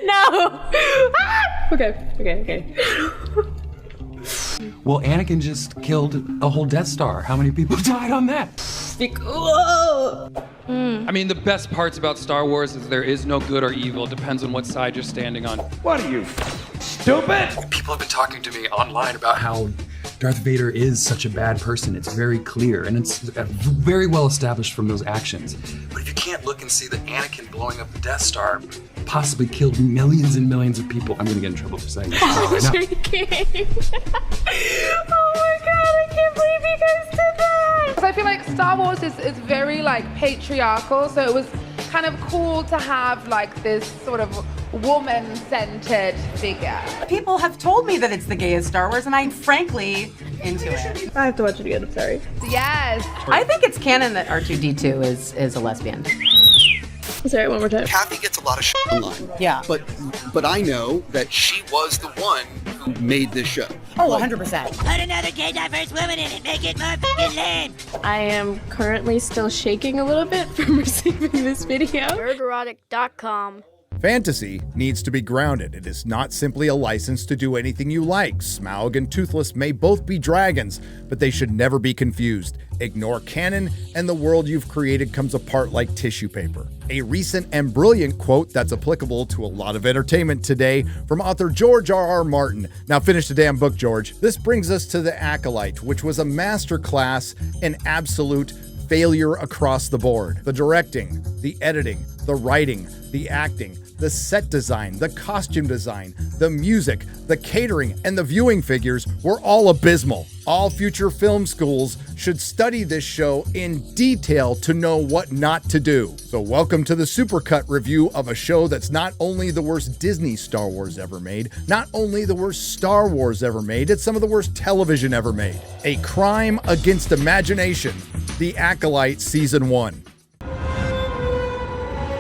No. Okay. Well, Anakin just killed a whole Death Star. How many people died on that? I mean, the best parts about Star Wars is there is no good or evil. It depends on what side you're standing on. What are you, stupid? People have been talking to me online about how Darth Vader is such a bad person. It's very clear, and it's very well established from those actions. But if you can't look and see that Anakin blowing up the Death Star possibly killed millions and millions of people, I'm gonna get in trouble for saying this right now. Oh my god, I can't believe you guys did that! Because I feel like Star Wars is very like patriarchal, so it was kind of cool to have like this sort of woman-centered figure. People have told me that it's the gayest Star Wars, and I'm frankly into it. I have to watch it again, I'm sorry. Yes. I think it's canon that R2-D2 is a lesbian. Sorry, one more time. Kathy gets a lot of shit online. Yeah. But I know that she was the one who made this show. Oh, 100%. Put another gay diverse woman in it, make it more fucking lame. I am currently still shaking a little bit from receiving this video. Nerdrotic.com. Fantasy needs to be grounded. It is not simply a license to do anything you like. Smaug and Toothless may both be dragons, but they should never be confused. Ignore canon, and the world you've created comes apart like tissue paper. A recent and brilliant quote that's applicable to a lot of entertainment today from author George R.R. Martin. Now finish the damn book, George. This brings us to The Acolyte, which was a masterclass in absolute failure across the board. The directing, the editing, the writing, the acting, the set design, the costume design, the music, the catering, and the viewing figures were all abysmal. All future film schools should study this show in detail to know what not to do. So welcome to the Supercut review of a show that's not only the worst Disney Star Wars ever made, not only the worst Star Wars ever made, it's some of the worst television ever made. A crime against imagination, The Acolyte Season 1.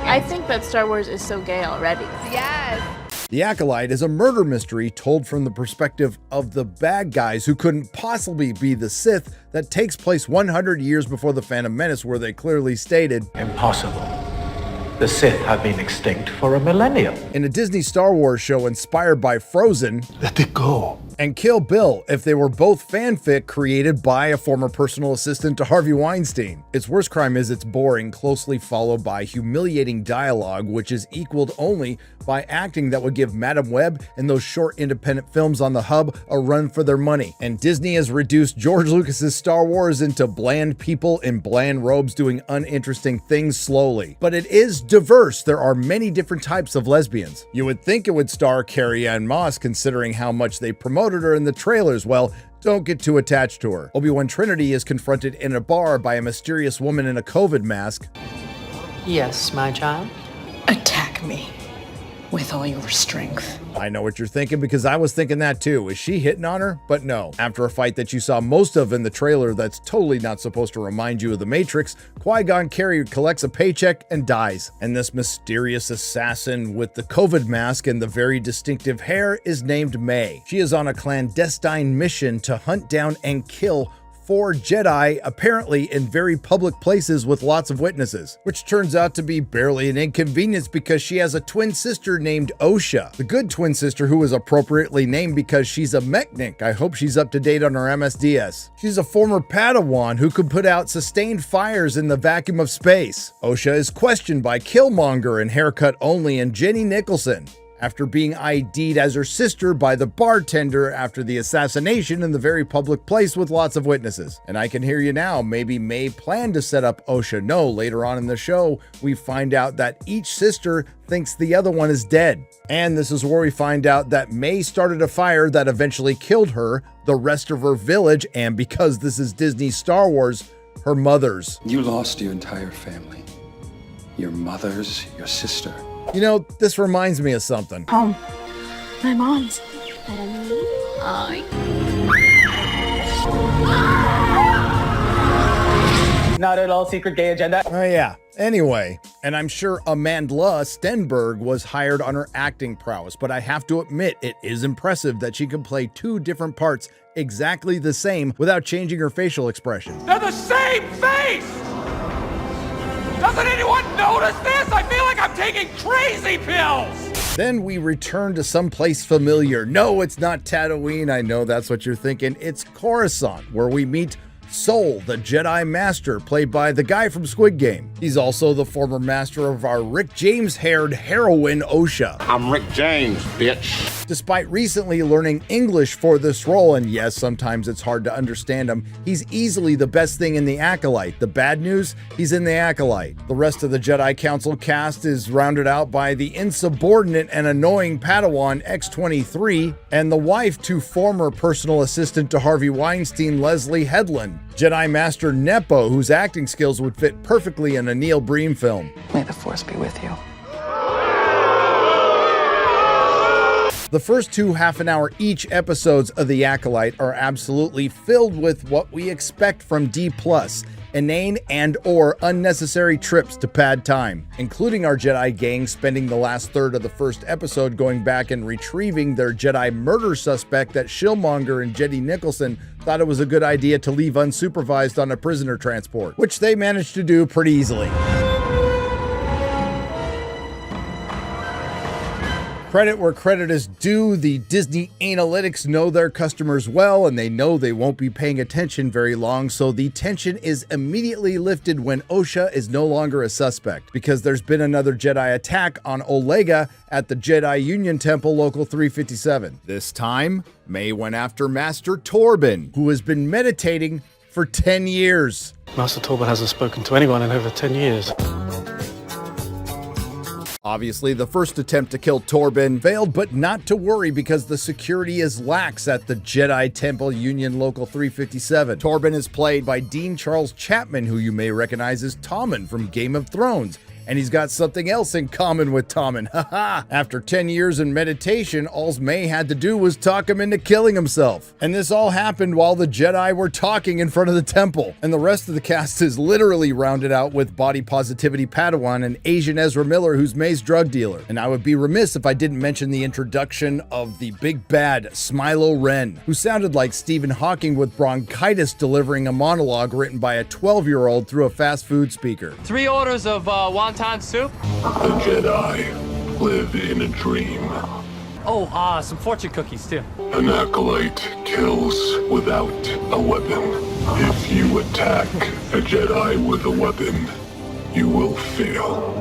I think that Star Wars is so gay already. Yes. The Acolyte is a murder mystery told from the perspective of the bad guys who couldn't possibly be the Sith that takes place 100 years before The Phantom Menace, where they clearly stated, Impossible. The Sith have been extinct for a millennium. in a Disney Star Wars show inspired by Frozen Let it go. and Kill Bill, if they were both fanfic created by a former personal assistant to Harvey Weinstein. Its worst crime is it's boring, closely followed by humiliating dialogue, which is equaled only by acting that would give Madame Web and those short independent films on the hub a run for their money. And Disney has reduced George Lucas's Star Wars into bland people in bland robes doing uninteresting things slowly. But it is diverse. There are many different types of lesbians. You would think it would star Carrie-Anne Moss, considering how much they promoted her in the trailers. Well, don't get too attached to her. Obi-Wan Trinity is confronted in a bar by a mysterious woman in a COVID mask. Yes, my child. Attack me with all your strength. I know what you're thinking, because I was thinking that too. Is she hitting on her? But no. After a fight that you saw most of in the trailer that's totally not supposed to remind you of The Matrix, Qui-Gon Carey collects a paycheck and dies. And this mysterious assassin with the COVID mask and the very distinctive hair is named May. She is on a clandestine mission to hunt down and kill 4 Jedi, apparently in very public places with lots of witnesses, which turns out to be barely an inconvenience because she has a twin sister named Osha, the good twin sister who is appropriately named because she's a mechanic. I hope she's up to date on her MSDS. She's a former Padawan who could put out sustained fires in the vacuum of space. Osha is questioned by Killmonger and Haircut Only and Jenny Nicholson, after being ID'd as her sister by the bartender after the assassination in the very public place with lots of witnesses. And I can hear you now, maybe May planned to set up Osha. No, later on in the show, we find out that each sister thinks the other one is dead. And this is where we find out that May started a fire that eventually killed her, the rest of her village, and because this is Disney Star Wars, her mother's. You lost your entire family. Your mother's, your sister. You know, this reminds me of something. Home. My mom's. Not at all secret gay agenda. Oh yeah. Anyway, and I'm sure Amanda Stenberg was hired on her acting prowess, but I have to admit it is impressive that she can play 2 different parts exactly the same without changing her facial expression. They're the same face! Doesn't anyone notice this? I feel like I'm taking crazy pills! Then we return to someplace familiar. No, it's not Tatooine. I know that's what you're thinking. It's Coruscant, where we meet Sol, the Jedi Master, played by the guy from Squid Game. He's also the former master of our Rick James-haired heroine, Osha. I'm Rick James, bitch. Despite recently learning English for this role, and yes, sometimes it's hard to understand him, he's easily the best thing in the Acolyte. The bad news? He's in the Acolyte. The rest of the Jedi Council cast is rounded out by the insubordinate and annoying Padawan X-23 and the wife to former personal assistant to Harvey Weinstein, Leslie Headland. Jedi Master Nepo, whose acting skills would fit perfectly in a Neil Breen film. May the Force be with you. The first 2 half-an-hour each episodes of The Acolyte are absolutely filled with what we expect from D+, inane and or unnecessary trips to pad time, including our Jedi gang spending the last third of the first episode going back and retrieving their Jedi murder suspect that Shillmonger and Jedi Nicholson thought it was a good idea to leave unsupervised on a prisoner transport, which they managed to do pretty easily. Credit where credit is due, the Disney analytics know their customers well, and they know they won't be paying attention very long, so the tension is immediately lifted when Osha is no longer a suspect, because there's been another Jedi attack on Olega at the Jedi Union Temple Local 357. This time, May went after Master Torben, who has been meditating for 10 years. Master Torben hasn't spoken to anyone in over 10 years. Obviously, the first attempt to kill Torben failed, but not to worry because the security is lax at the Jedi Temple Union Local 357. Torben is played by Dean Charles Chapman, who you may recognize as Tommen from Game of Thrones. And he's got something else in common with Tommen. Haha! After 10 years in meditation, all May had to do was talk him into killing himself. And this all happened while the Jedi were talking in front of the temple. And the rest of the cast is literally rounded out with body positivity Padawan and Asian Ezra Miller, who's May's drug dealer. And I would be remiss if I didn't mention the introduction of the big bad, Smilo Ren, who sounded like Stephen Hawking with bronchitis delivering a monologue written by a 12-year-old through a fast food speaker. 3 orders of wonton soup. The Jedi live in a dream. Oh, some fortune cookies too. An acolyte kills without a weapon. If you attack a Jedi with a weapon, you will fail.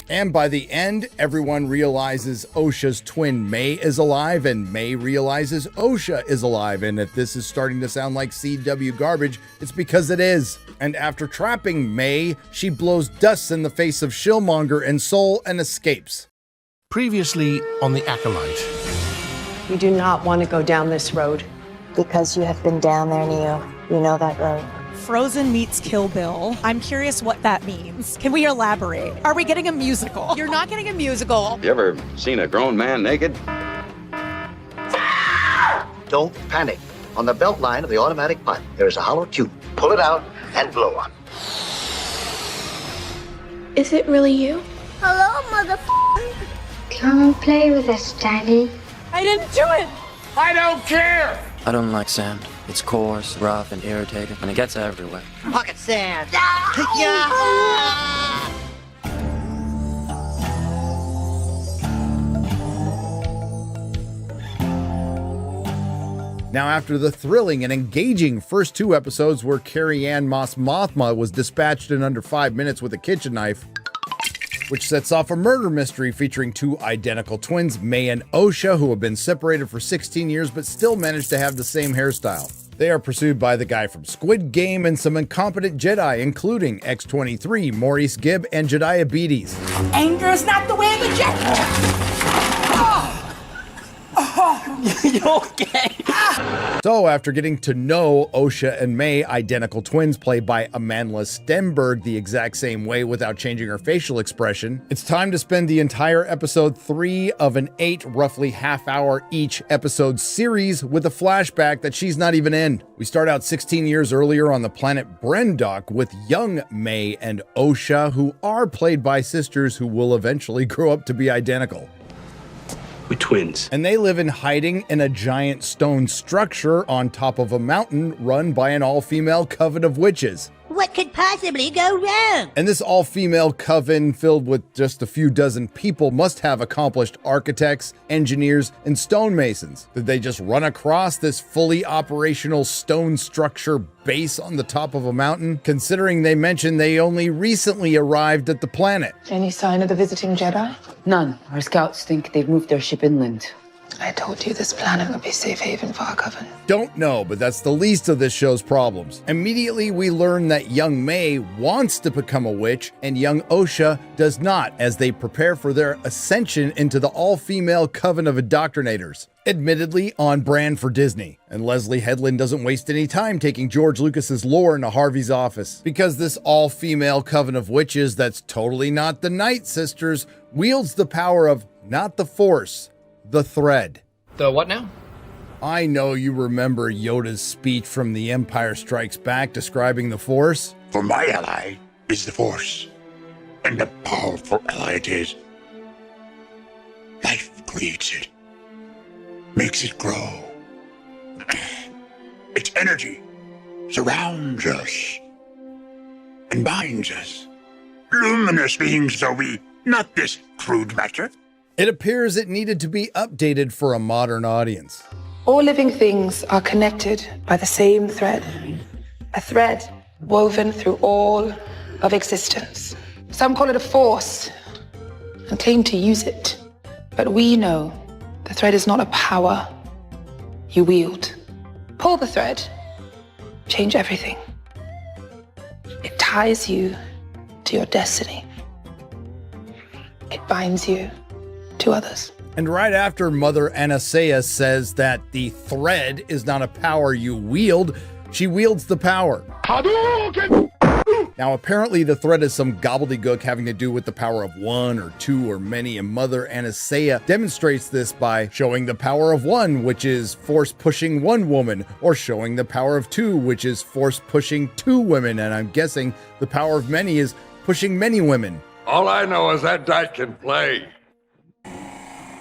And by the end, everyone realizes Osha's twin May is alive, and May realizes Osha is alive. And if this is starting to sound like CW garbage, it's because it is. And after trapping May, she blows dust in the face of Shillmonger and Sol and escapes. Previously on The Acolyte. You do not want to go down this road. Because you have been down there, Neo. You know that road. Frozen meets Kill Bill. I'm curious what that means. Can we elaborate? Are we getting a musical? You're not getting a musical. You ever seen a grown man naked? Don't panic. On the belt line of the automatic pipe, there is a hollow tube. Pull it out and blow on. Is it really you? Hello, motherfucker. Come play with us, Daddy. I didn't do it. I don't care. I don't like sand. It's coarse, rough, and irritating, and it gets everywhere. Pocket sand. Now, after the thrilling and engaging first 2 episodes where Carrie-Anne Mos Mothma was dispatched in under 5 minutes with a kitchen knife, which sets off a murder mystery featuring 2 identical twins, May and Osha, who have been separated for 16 years but still managed to have the same hairstyle. They are pursued by the guy from Squid Game and some incompetent Jedi, including X-23, Maurice Gibb, and Jediah Beatties. Anger is not the way of the Jedi. You okay? So after getting to know Osha and May, identical twins played by Amandla Stenberg the exact same way without changing her facial expression, it's time to spend the entire episode 3 of an 8 roughly half-hour each episode series with a flashback that she's not even in. We start out 16 years earlier on the planet Brendok with young May and Osha, who are played by sisters who will eventually grow up to be identical. We're twins. And they live in hiding in a giant stone structure on top of a mountain run by an all-female coven of witches. What could possibly go wrong? And this all-female coven filled with just a few dozen people must have accomplished architects, engineers, and stonemasons. Did they just run across this fully operational stone structure base on the top of a mountain? Considering they mentioned they only recently arrived at the planet. Any sign of the visiting Jedi? None. Our scouts think they've moved their ship inland. I told you this planet would be safe haven for our coven. Don't know, but that's the least of this show's problems. Immediately, we learn that young May wants to become a witch, and young Osha does not, as they prepare for their ascension into the all-female coven of indoctrinators. Admittedly, on brand for Disney. And Leslie Headland doesn't waste any time taking George Lucas's lore into Harvey's office. Because this all-female coven of witches that's totally not the Night Sisters wields the power of not the Force, the thread. The what now? I know you remember Yoda's speech from The Empire Strikes Back describing the Force. For my ally is the Force, and a powerful ally it is. Life creates it, makes it grow. Its energy surrounds us and binds us. Luminous beings are we, not this crude matter. It appears it needed to be updated for a modern audience. All living things are connected by the same thread. A thread woven through all of existence. Some call it a force and claim to use it. But we know the thread is not a power you wield. Pull the thread, change everything. It ties you to your destiny. It binds you to others. And right after Mother Anastasia says that the thread is not a power you wield, she wields the power. Now, apparently the thread is some gobbledygook having to do with the power of one or two or many, and Mother Anastasia demonstrates this by showing the power of one, which is force pushing one woman, or showing the power of two, which is force pushing two women, and I'm guessing the power of many is pushing many women. All I know is that dyke can play.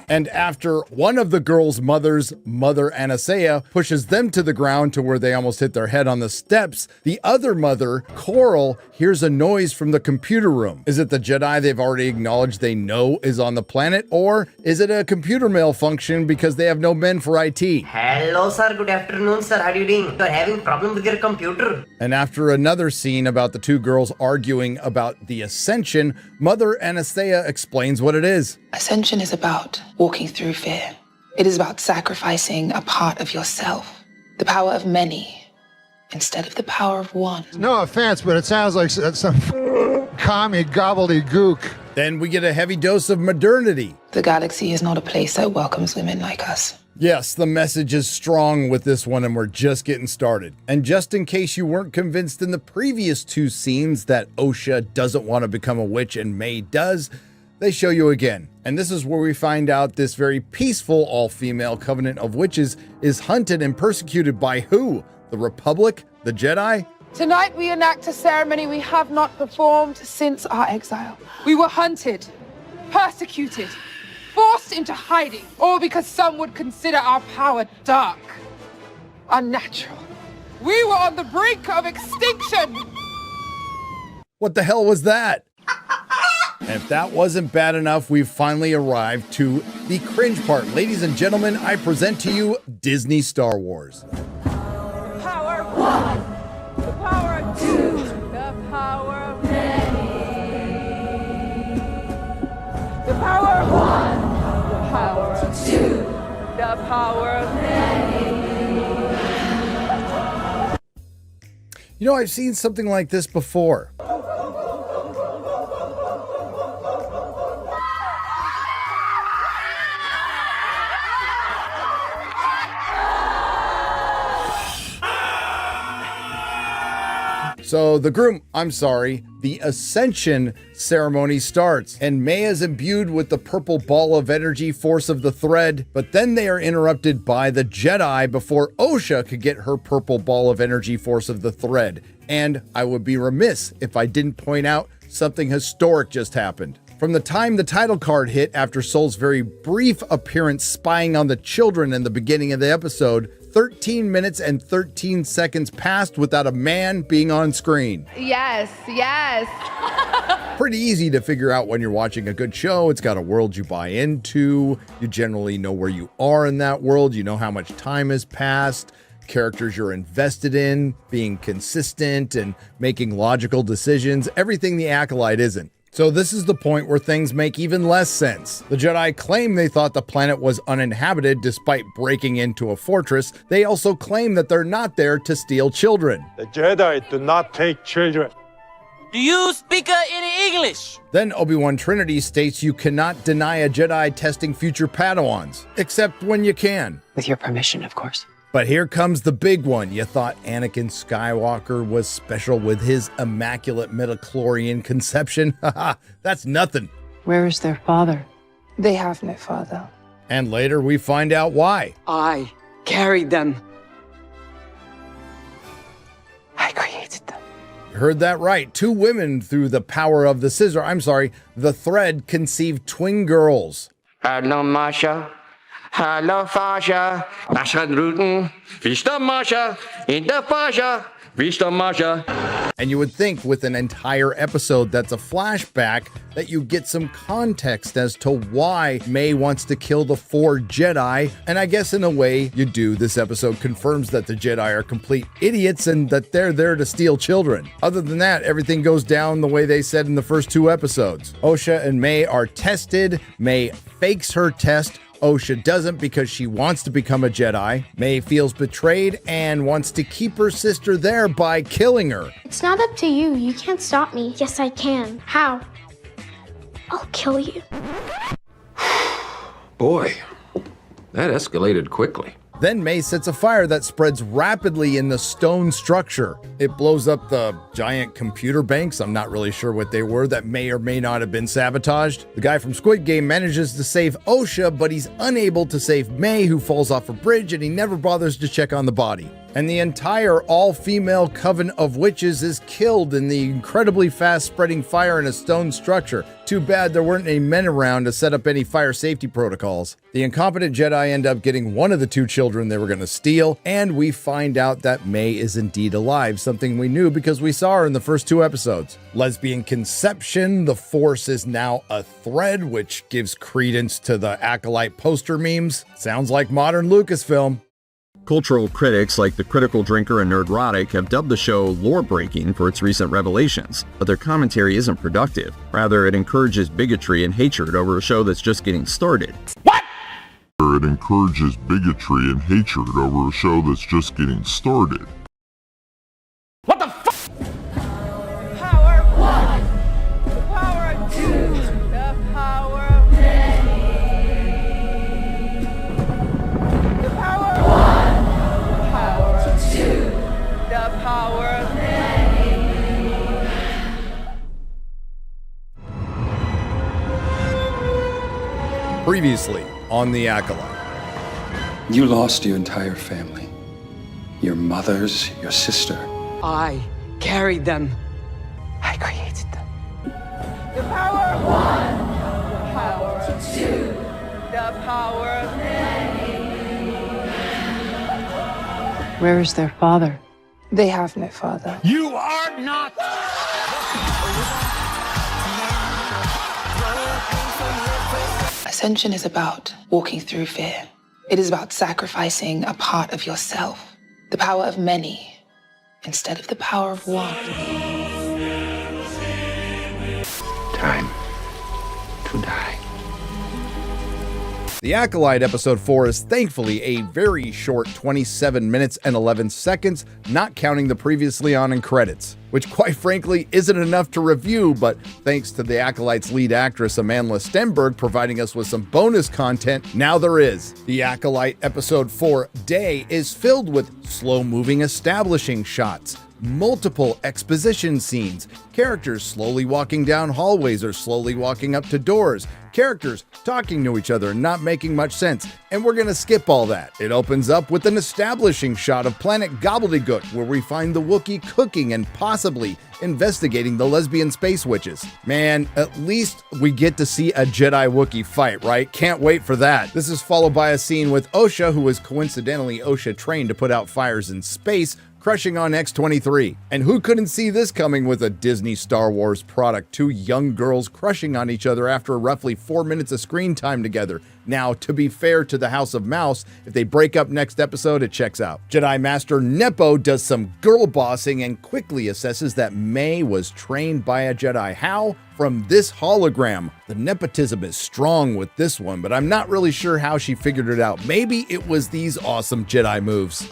And after one of the girls' mothers, Mother Anastasia, pushes them to the ground to where they almost hit their head on the steps, the other mother, Coral, hears a noise from the computer room. Is it the Jedi they've already acknowledged they know is on the planet, or is it a computer malfunction because they have no men for IT? Hello, sir. Good afternoon, sir. How are you doing? You're having problem with your computer. And after another scene about the two girls arguing about the Ascension, Mother Anastasia explains what it is. Ascension is about walking through fear. It is about sacrificing a part of yourself, the power of many, instead of the power of one. No offense, but it sounds like some commie gobbledygook. Then we get a heavy dose of modernity. The galaxy is not a place that welcomes women like us. Yes, the message is strong with this one, and we're just getting started. And just in case you weren't convinced in the previous two scenes that Osha doesn't want to become a witch and May does, they show you again. And this is where we find out this very peaceful all-female covenant of witches is hunted and persecuted by who? The Republic? The Jedi? Tonight we enact a ceremony we have not performed since our exile. We were hunted, persecuted, forced into hiding, all because some would consider our power dark, unnatural. We were on the brink of extinction. What the hell was that? And if that wasn't bad enough, we've finally arrived to the cringe part. Ladies and gentlemen, I present to you Disney Star Wars. Power of one, the power of two, the power of many. The power of one, the power of two, the power of many. You know, I've seen something like this before. So the Ascension ceremony starts, and May is imbued with the purple ball of energy force of the thread, but then they are interrupted by the Jedi before Osha could get her purple ball of energy force of the thread. And I would be remiss if I didn't point out something historic just happened. From the time the title card hit after Soul's very brief appearance spying on the children in the beginning of the episode, 13 minutes and 13 seconds passed without a man being on screen. Yes, yes. Pretty easy to figure out when you're watching a good show. It's got a world you buy into. You generally know where you are in that world. You know how much time has passed. Characters you're invested in, being consistent and making logical decisions. Everything the Acolyte isn't. So this is the point where things make even less sense. The Jedi claim they thought the planet was uninhabited despite breaking into a fortress. They also claim that they're not there to steal children. The Jedi do not take children. Do you speak any English? Then Obi-Wan Trinity states you cannot deny a Jedi testing future Padawans, except when you can. With your permission, of course. But here comes the big one. You thought Anakin Skywalker was special with his immaculate midichlorian conception? Haha, that's nothing. Where is their father? They have no father. And later we find out why. I carried them. I created them. You heard that right. 2 women through the power of the scissor, the thread conceived twin girls. Hello, Masha. Hallo Fascha, Mascha Ruten, wie ist der Mascha, in der Fascha, wie ist der Mascha. And you would think with an entire episode that's a flashback that you get some context as to why May wants to kill the 4 Jedi. And I guess in a way you do. This episode confirms that the Jedi are complete idiots and that they're there to steal children. Other than that, everything goes down the way they said in the first 2 episodes. Osha and May are tested. May fakes her test. Osha doesn't because she wants to become a Jedi. May feels betrayed and wants to keep her sister there by killing her. It's not up to you. You can't stop me. Yes, I can. How? I'll kill you. Boy, that escalated quickly. Then May sets a fire that spreads rapidly in the stone structure. It blows up the giant computer banks, I'm not really sure what they were, that may or may not have been sabotaged. The guy from Squid Game manages to save Osha, but he's unable to save May, who falls off a bridge, and he never bothers to check on the body. And the entire all-female coven of witches is killed in the incredibly fast-spreading fire in a stone structure. Too bad there weren't any men around to set up any fire safety protocols. The incompetent Jedi end up getting one of the 2 children they were going to steal, and we find out that May is indeed alive, something we knew because we saw her in the first 2 episodes. Lesbian conception, the Force is now a thread, which gives credence to the Acolyte poster memes. Sounds like modern Lucasfilm. Cultural critics like The Critical Drinker and Nerdrotic have dubbed the show lore-breaking for its recent revelations, but their commentary isn't productive. Rather, it encourages bigotry and hatred over a show that's just getting started. What? It encourages bigotry and hatred over a show that's just getting started. What the fuck? Power of 1, the power of 2, the power of many. The power of 1, the power of 2, the power of many. Previously on The Acolyte. You lost your entire family. Your mothers, your sister. I carried them. I created them. The power of 1, the power of 2, the power of many. Where is their father? They have no father. You are not. Ascension is about walking through fear. It is about sacrificing a part of yourself, the power of many, instead of the power of one. Time to die. The Acolyte Episode 4 is thankfully a very short 27 minutes and 11 seconds, not counting the previously on in credits, which quite frankly isn't enough to review, but thanks to the Acolyte's lead actress Amandla Stenberg providing us with some bonus content, now there is. The Acolyte Episode 4 Day is filled with slow-moving establishing shots, multiple exposition scenes, characters slowly walking down hallways or slowly walking up to doors, characters talking to each other and not making much sense, and we're gonna skip all that. It opens up with an establishing shot of planet Gobbledygook where we find the Wookiee cooking and possibly investigating the lesbian space witches. Man, at least we get to see a Jedi Wookiee fight, right? Can't wait for that. This is followed by a scene with Osha, who was coincidentally Osha trained to put out fires in space, crushing on X-23. And who couldn't see this coming with a Disney Star Wars product? Two young girls crushing on each other after roughly 4 minutes of screen time together. Now, to be fair to the House of Mouse, if they break up next episode, it checks out. Jedi Master Nepo does some girl bossing and quickly assesses that May was trained by a Jedi. How? From this hologram. The nepotism is strong with this one, but I'm not really sure how she figured it out. Maybe it was these awesome Jedi moves.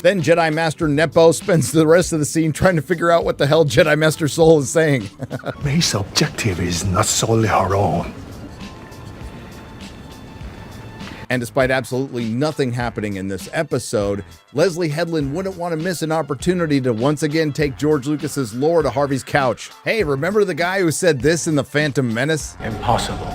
Then Jedi Master Nepo spends the rest of the scene trying to figure out what the hell Jedi Master Soul is saying. May's objective is not solely her own. And despite absolutely nothing happening in this episode, Leslie Headland wouldn't want to miss an opportunity to once again take George Lucas's lore to Harvey's couch. Hey, remember the guy who said this in The Phantom Menace? Impossible.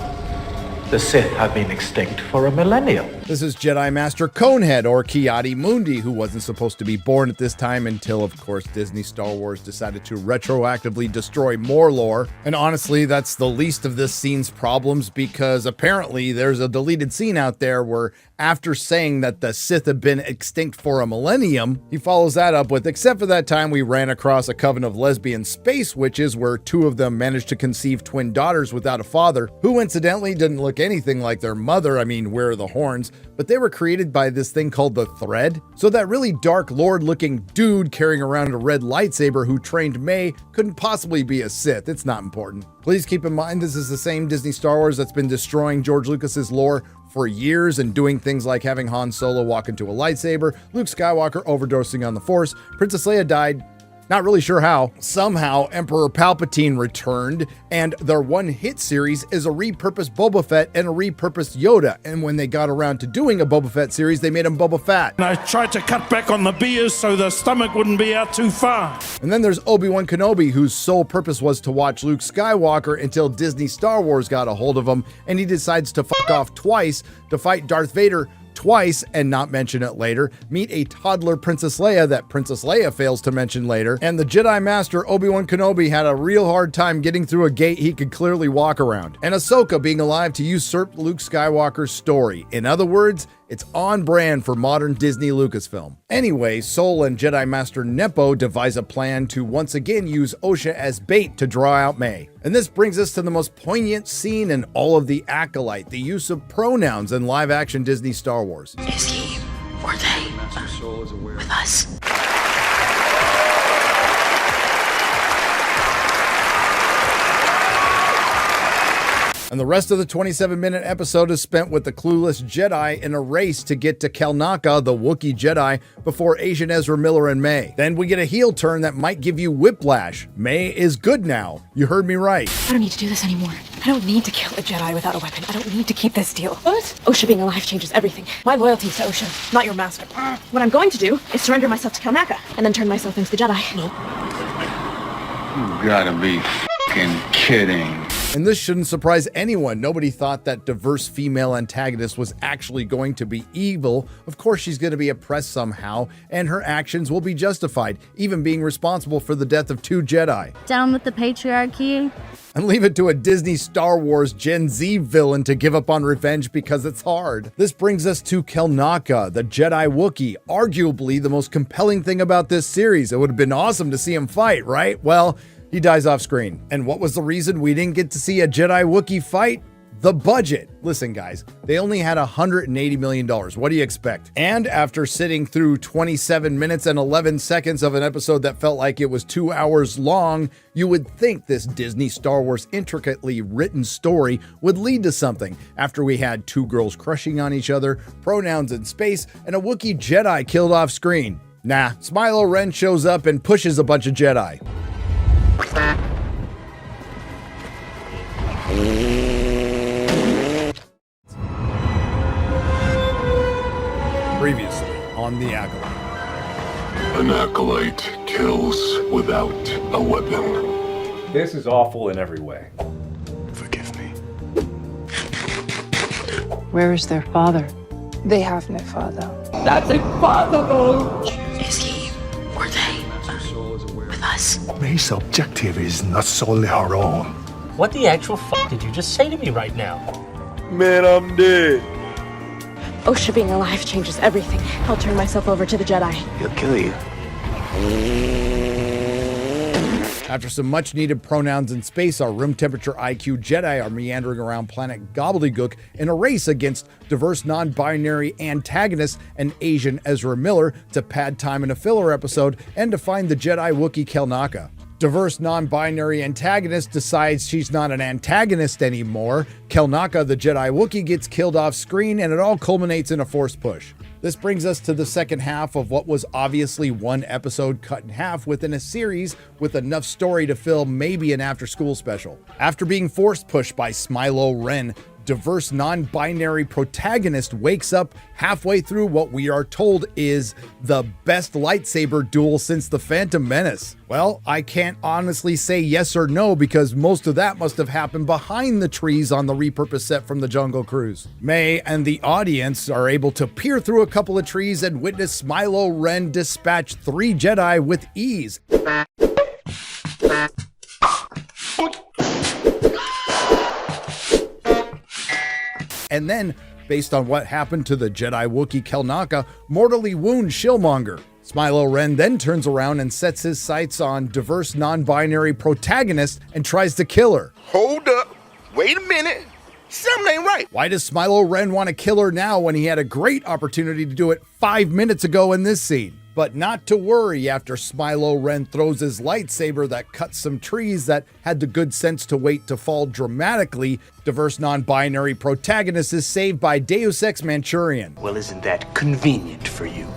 The Sith have been extinct for a millennium. This is Jedi Master Conehead, or Ki-Adi-Mundi, who wasn't supposed to be born at this time until, of course, Disney Star Wars decided to retroactively destroy more lore. And honestly, that's the least of this scene's problems, because apparently there's a deleted scene out there where, after saying that the Sith have been extinct for a millennium, he follows that up with, except for that time we ran across a coven of lesbian space witches where two of them managed to conceive twin daughters without a father, who incidentally didn't look anything like their mother. I mean, where are the horns? But they were created by this thing called the Thread. So that really dark lord-looking dude carrying around a red lightsaber who trained May couldn't possibly be a Sith. It's not important. Please keep in mind this is the same Disney Star Wars that's been destroying George Lucas's lore for years and doing things like having Han Solo walk into a lightsaber, Luke Skywalker overdosing on the Force, Princess Leia died, not really sure how. Somehow, Emperor Palpatine returned, and their one-hit series is a repurposed Boba Fett and a repurposed Yoda. And when they got around to doing a Boba Fett series, they made him Boba Fett. And I tried to cut back on the beers so the stomach wouldn't be out too far. And then there's Obi-Wan Kenobi, whose sole purpose was to watch Luke Skywalker until Disney Star Wars got a hold of him, and he decides to fuck off twice to fight Darth Vader twice and not mention it later, meet a toddler Princess Leia that Princess Leia fails to mention later, and the Jedi Master Obi-Wan Kenobi had a real hard time getting through a gate he could clearly walk around, and Ahsoka being alive to usurp Luke Skywalker's story. In other words, it's on brand for modern Disney Lucasfilm. Anyway, Sol and Jedi Master Nepo devise a plan to once again use Osha as bait to draw out May. And this brings us to the most poignant scene in all of the Acolyte, the use of pronouns in live-action Disney Star Wars. Is he or they with us? And the rest of the 27-minute episode is spent with the clueless Jedi in a race to get to Kelnaka, the Wookiee Jedi, before Asian Ezra Miller and May. Then we get a heel turn that might give you whiplash. May is good now. You heard me right. I don't need to do this anymore. I don't need to kill a Jedi without a weapon. I don't need to keep this deal. What? Osha being alive changes everything. My loyalty is to Osha, not your master. What I'm going to do is surrender myself to Kelnaka and then turn myself into the Jedi. You gotta be f***ing kidding. And this shouldn't surprise anyone. Nobody thought that diverse female antagonist was actually going to be evil. Of course she's going to be oppressed somehow, and her actions will be justified, even being responsible for the death of 2 Jedi. Down with the patriarchy. And leave it to a Disney Star Wars Gen Z villain to give up on revenge because it's hard. This brings us to Kelnaka, the Jedi Wookiee, arguably the most compelling thing about this series. It would have been awesome to see him fight, right? Well, he dies off screen. And what was the reason we didn't get to see a Jedi Wookiee fight? The budget. Listen, guys, they only had $180 million. What do you expect? And after sitting through 27 minutes and 11 seconds of an episode that felt like it was 2 hours long, you would think this Disney Star Wars intricately written story would lead to something after we had 2 girls crushing on each other, pronouns in space, and a Wookiee Jedi killed off screen. Nah, Smilo Ren shows up and pushes a bunch of Jedi. Previously on The Acolyte. An acolyte kills without a weapon. This is awful in every way. Forgive me. Where is their father? They have no father. That's impossible! Is he or they with us? May's objective is not solely her own. What the actual fuck did you just say to me right now? Man, I'm dead. OSHA being alive changes everything. I'll turn myself over to the Jedi. He'll kill you. After some much-needed pronouns in space, our room temperature IQ Jedi are meandering around planet Gobbledygook in a race against diverse non-binary antagonists and Asian Ezra Miller to pad time in a filler episode and to find the Jedi Wookiee Kelnaka. Diverse non-binary antagonist decides she's not an antagonist anymore. Kelnaka, the Jedi Wookiee, gets killed off screen, and it all culminates in a force push. This brings us to the second half of what was obviously one episode cut in half within a series with enough story to fill maybe an after-school special. After being force pushed by Smilo Ren, diverse non-binary protagonist wakes up halfway through what we are told is the best lightsaber duel since the Phantom Menace. Well, I can't honestly say yes or no because most of that must have happened behind the trees on the repurposed set from the Jungle Cruise. May and the audience are able to peer through a couple of trees and witness Smilo Ren dispatch 3 Jedi with ease. And then, based on what happened to the Jedi Wookiee Kelnaka, mortally wound Shillmonger. Smilo Ren then turns around and sets his sights on diverse non-binary protagonist and tries to kill her. Hold up. Wait a minute. Something ain't right. Why does Smilo Ren want to kill her now when he had a great opportunity to do it 5 minutes ago in this scene? But not to worry after Smilo Ren throws his lightsaber that cuts some trees that had the good sense to wait to fall dramatically. Diverse non-binary protagonist is saved by Deus Ex Manchurian. Well, isn't that convenient for you?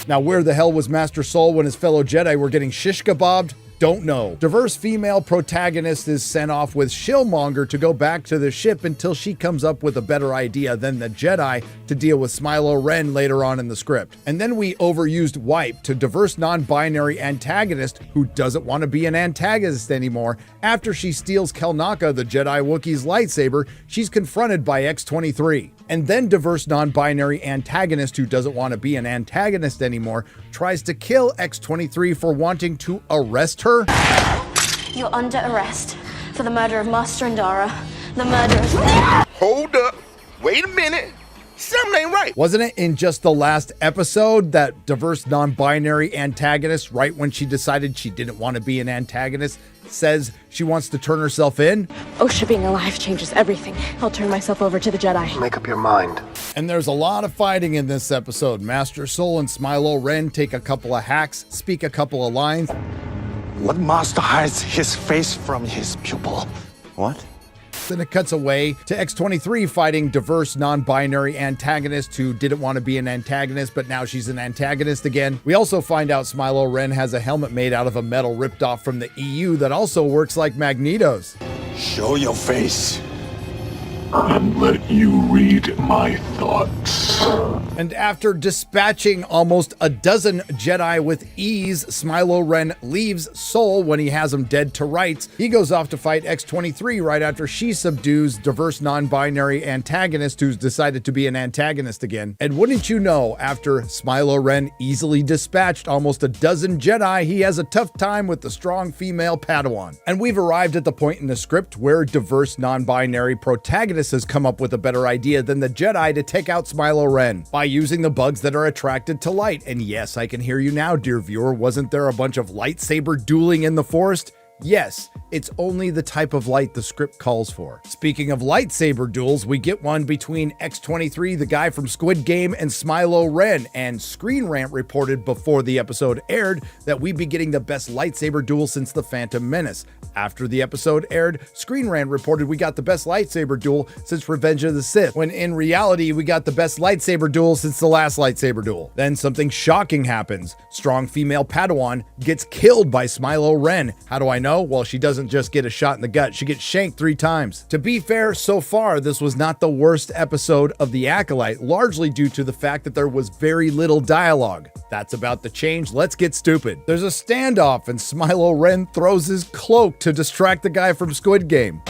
Now, where the hell was Master Soul when his fellow Jedi were getting shish kebabbed? Don't know. Diverse female protagonist is sent off with Shillmonger to go back to the ship until she comes up with a better idea than the Jedi to deal with Smilo Ren later on in the script. And then we overused Wipe to diverse non-binary antagonist who doesn't want to be an antagonist anymore. After she steals Kelnaka, the Jedi Wookiee's lightsaber, she's confronted by X-23. And then diverse non-binary antagonist who doesn't want to be an antagonist anymore tries to kill X-23 for wanting to arrest her. You're under arrest for the murder of Master Indara, the murder of... Hold up. Wait a minute. Something ain't right. Wasn't it in just the last episode that diverse non-binary antagonist, right when she decided she didn't want to be an antagonist, says she wants to turn herself in? OSHA being alive changes everything. I'll turn myself over to the Jedi. Make up your mind. And there's a lot of fighting in this episode. Master Soul and Smilo Ren take a couple of hacks, speak a couple of lines. What master hides his face from his pupil? What? Then it cuts away to X-23 fighting diverse non-binary antagonist who didn't want to be an antagonist, but now she's an antagonist again. We also find out Smilo Ren has a helmet made out of a metal ripped off from the EU that also works like Magneto's. Show your face. And let you read my thoughts. And after dispatching almost a dozen Jedi with ease, Smilo Ren leaves Soul when he has him dead to rights. He goes off to fight X-23 right after she subdues diverse non-binary antagonist who's decided to be an antagonist again. And wouldn't you know, after Smilo Ren easily dispatched almost a dozen Jedi, he has a tough time with the strong female Padawan. And we've arrived at the point in the script where diverse non-binary protagonist has come up with a better idea than the Jedi to take out Smilo Ren by using the bugs that are attracted to light. And yes, I can hear you now, dear viewer. Wasn't there a bunch of lightsaber dueling in the forest? Yes, it's only the type of light the script calls for. Speaking of lightsaber duels, we get one between X-23, the guy from Squid Game, and Smilo Ren, and Screen Rant reported before the episode aired that we'd be getting the best lightsaber duel since the Phantom Menace. After the episode aired, Screen Rant reported we got the best lightsaber duel since Revenge of the Sith, when in reality we got the best lightsaber duel since the last lightsaber duel. Then something shocking happens. Strong female Padawan gets killed by Smilo Ren. How do I know? Well, she doesn't doesn't just get a shot in the gut, she gets shanked 3 times. To be fair, so far, this was not the worst episode of The Acolyte, largely due to the fact that there was very little dialogue. That's about to change. Let's get stupid. There's a standoff and Smilo Ren throws his cloak to distract the guy from Squid Game.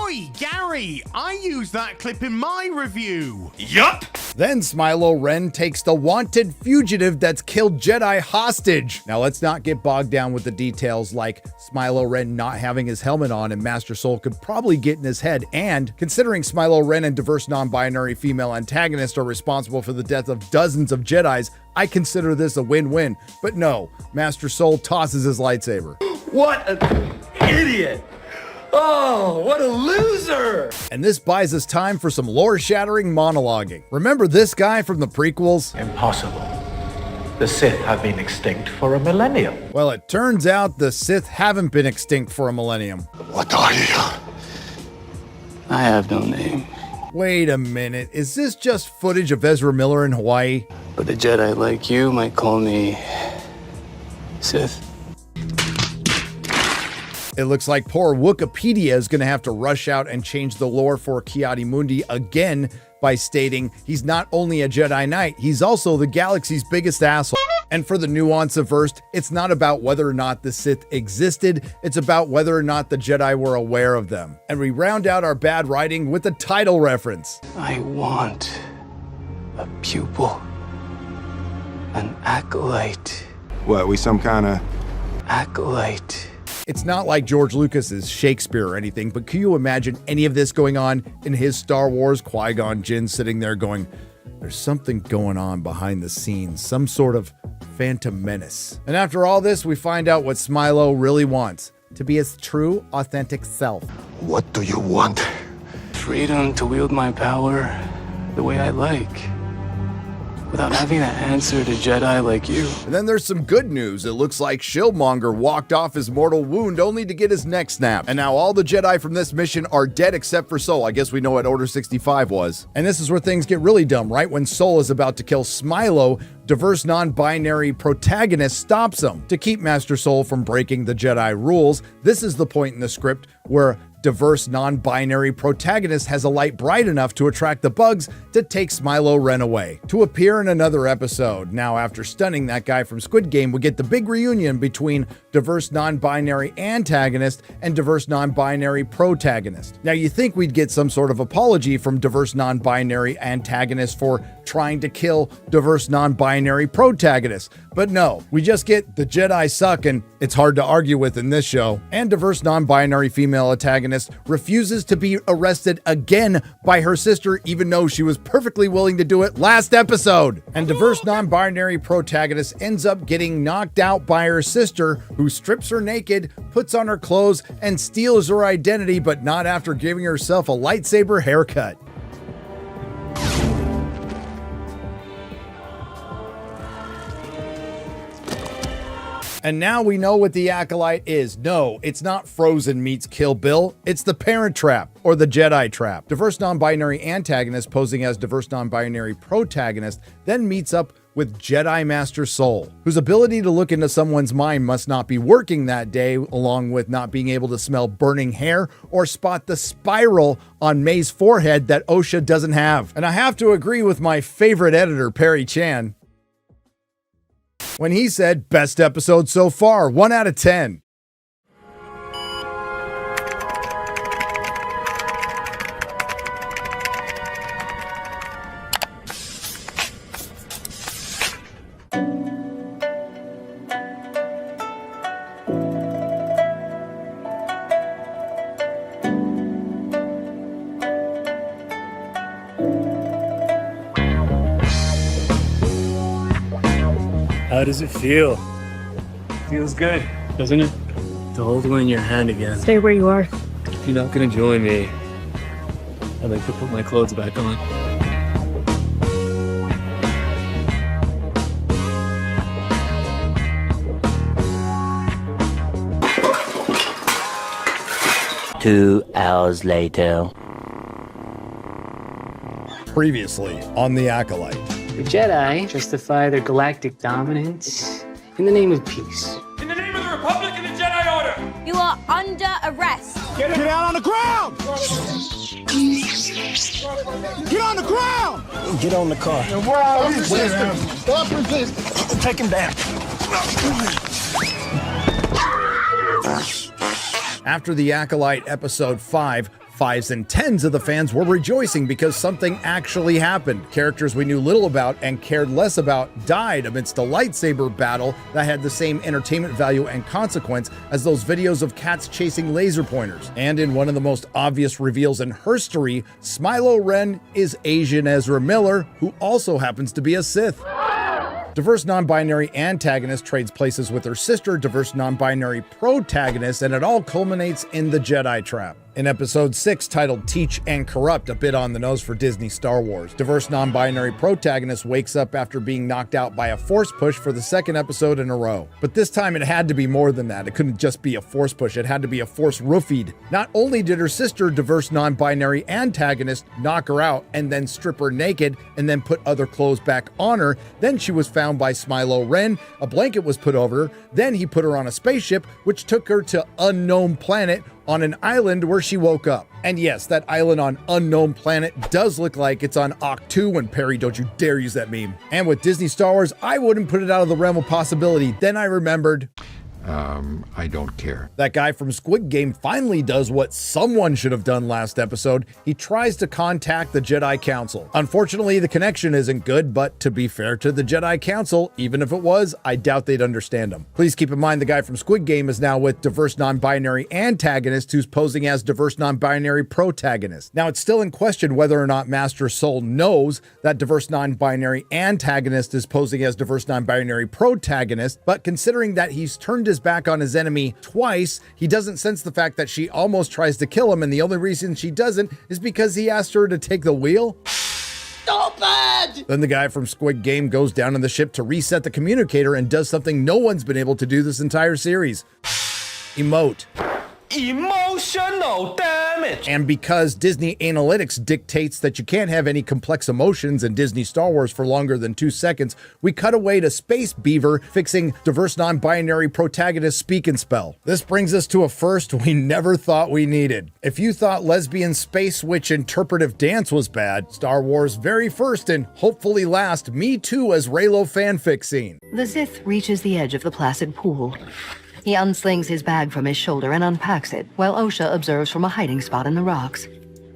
Oi, Gary! I used that clip in my review. Yup! Then Smilo Ren takes the wanted fugitive that's killed Jedi hostage. Now let's not get bogged down with the details like Smilo Ren not having his helmet on and Master Soul could probably get in his head, and considering Smilo Ren and diverse non-binary female antagonists are responsible for the death of dozens of Jedis, I consider this a win-win. But no, Master Soul tosses his lightsaber. What an idiot! Oh, what a loser! And this buys us time for some lore-shattering monologuing. Remember this guy from the prequels? Impossible. The Sith have been extinct for a millennium. Well, it turns out the Sith haven't been extinct for a millennium. What are you? I have no name. Wait a minute, is this just footage of Ezra Miller in Hawaii? But a Jedi like you might call me Sith. It looks like poor Wikipedia is going to have to rush out and change the lore for Ki-Adi-Mundi again by stating he's not only a Jedi Knight, he's also the galaxy's biggest asshole. And for the nuance of verse, it's not about whether or not the Sith existed, it's about whether or not the Jedi were aware of them. And we round out our bad writing with a title reference. I want a pupil, an acolyte. What, we some kind of acolyte? It's not like George Lucas's Shakespeare or anything, but can you imagine any of this going on in his Star Wars? Qui-Gon Jinn sitting there going, there's something going on behind the scenes, some sort of phantom menace. And after all this, we find out what Smilo really wants, to be his true, authentic self. What do you want? Freedom to wield my power the way I like, without having to answer to Jedi like you. And then there's some good news. It looks like Shillmonger walked off his mortal wound only to get his neck snapped. And now all the Jedi from this mission are dead except for Soul. I guess we know what Order 65 was. And this is where things get really dumb, right? When Soul is about to kill Smilo, diverse non-binary protagonist stops him to keep Master Soul from breaking the Jedi rules. This is the point in the script where diverse non-binary protagonist has a light bright enough to attract the bugs to take Smilo Ren away to appear in another episode. Now, after stunning that guy from Squid Game, we get the big reunion between diverse non-binary antagonist and diverse non-binary protagonist. Now, you think we'd get some sort of apology from diverse non-binary antagonist for trying to kill diverse non-binary protagonist, but no, we just get the Jedi suck and it's hard to argue with in this show. And diverse non-binary female antagonist refuses to be arrested again by her sister, even though she was perfectly willing to do it last episode. And diverse non-binary protagonist ends up getting knocked out by her sister, who strips her naked, puts on her clothes, and steals her identity, but not after giving herself a lightsaber haircut. And now we know what the Acolyte is. No, it's not Frozen meets Kill Bill. It's the Parent Trap, or the Jedi Trap. Diverse non-binary antagonist posing as diverse non-binary protagonist then meets up with Jedi Master Soul, whose ability to look into someone's mind must not be working that day, along with not being able to smell burning hair or spot the spiral on May's forehead that Osha doesn't have. And I have to agree with my favorite editor, Perry Chan, when he said, best episode so far, 1 out of 10. How does it feel? Feels good, doesn't it? To hold one in your hand again. Stay where you are. If you're not gonna join me, I'd like to put my clothes back on. Two hours later. Previously on The Acolyte. The Jedi justify their galactic dominance In the name of peace. In the name of the Republic and the Jedi Order! You are under arrest. Get out on the ground! Get on the ground! Get on the car. Stop resisting. Take him down. After the Acolyte episode 5, 5s and 10s of the fans were rejoicing because something actually happened. Characters we knew little about and cared less about died amidst a lightsaber battle that had the same entertainment value and consequence as those videos of cats chasing laser pointers. And in one of the most obvious reveals in history, Smilo Ren is Asian Ezra Miller, who also happens to be a Sith. Diverse non-binary antagonist trades places with her sister, diverse non-binary protagonist, and it all culminates in the Jedi Trap. In episode 6, titled Teach and Corrupt, a bit on the nose for Disney Star Wars, diverse non-binary protagonist wakes up after being knocked out by a force push for the second episode in a row. But this time it had to be more than that. It couldn't just be a force push, it had to be a force roofied. Not only did her sister, diverse non-binary antagonist, knock her out and then strip her naked and then put other clothes back on her, then she was found by Smilo Ren, a blanket was put over her, then he put her on a spaceship which took her to unknown planet on an island where she woke up. And yes, that island on unknown planet does look like it's on Octu, and Perry, don't you dare use that meme. And with Disney Star Wars, I wouldn't put it out of the realm of possibility. Then I remembered, I don't care. that guy from Squid Game finally does what someone should have done last episode. He tries to contact the Jedi Council. Unfortunately, the connection isn't good, but to be fair to the Jedi Council, even if it was, I doubt they'd understand him. Please keep in mind the guy from Squid Game is now with diverse non-binary antagonist who's posing as diverse non-binary protagonist. Now, it's still in question whether or not Master Soul knows that diverse non-binary antagonist is posing as diverse non-binary protagonist, but considering that he's turned his back on his enemy twice, he doesn't sense the fact that she almost tries to kill him, and the only reason she doesn't is because he asked her to take the wheel. Stupid! Then the guy from Squid Game goes down in the ship to reset the communicator and does something no one's been able to do this entire series. Emote. Emotional damage! And because Disney Analytics dictates that you can't have any complex emotions in Disney Star Wars for longer than 2 seconds, we cut away to Space Beaver fixing diverse non-binary protagonist speak and spell. This brings us to a first we never thought we needed. If you thought lesbian space witch interpretive dance was bad, Star Wars' very first and hopefully last Me Too as Reylo fanfic scene. The Sith reaches the edge of the placid pool. He unslings his bag from his shoulder and unpacks it, while Osha observes from a hiding spot in the rocks.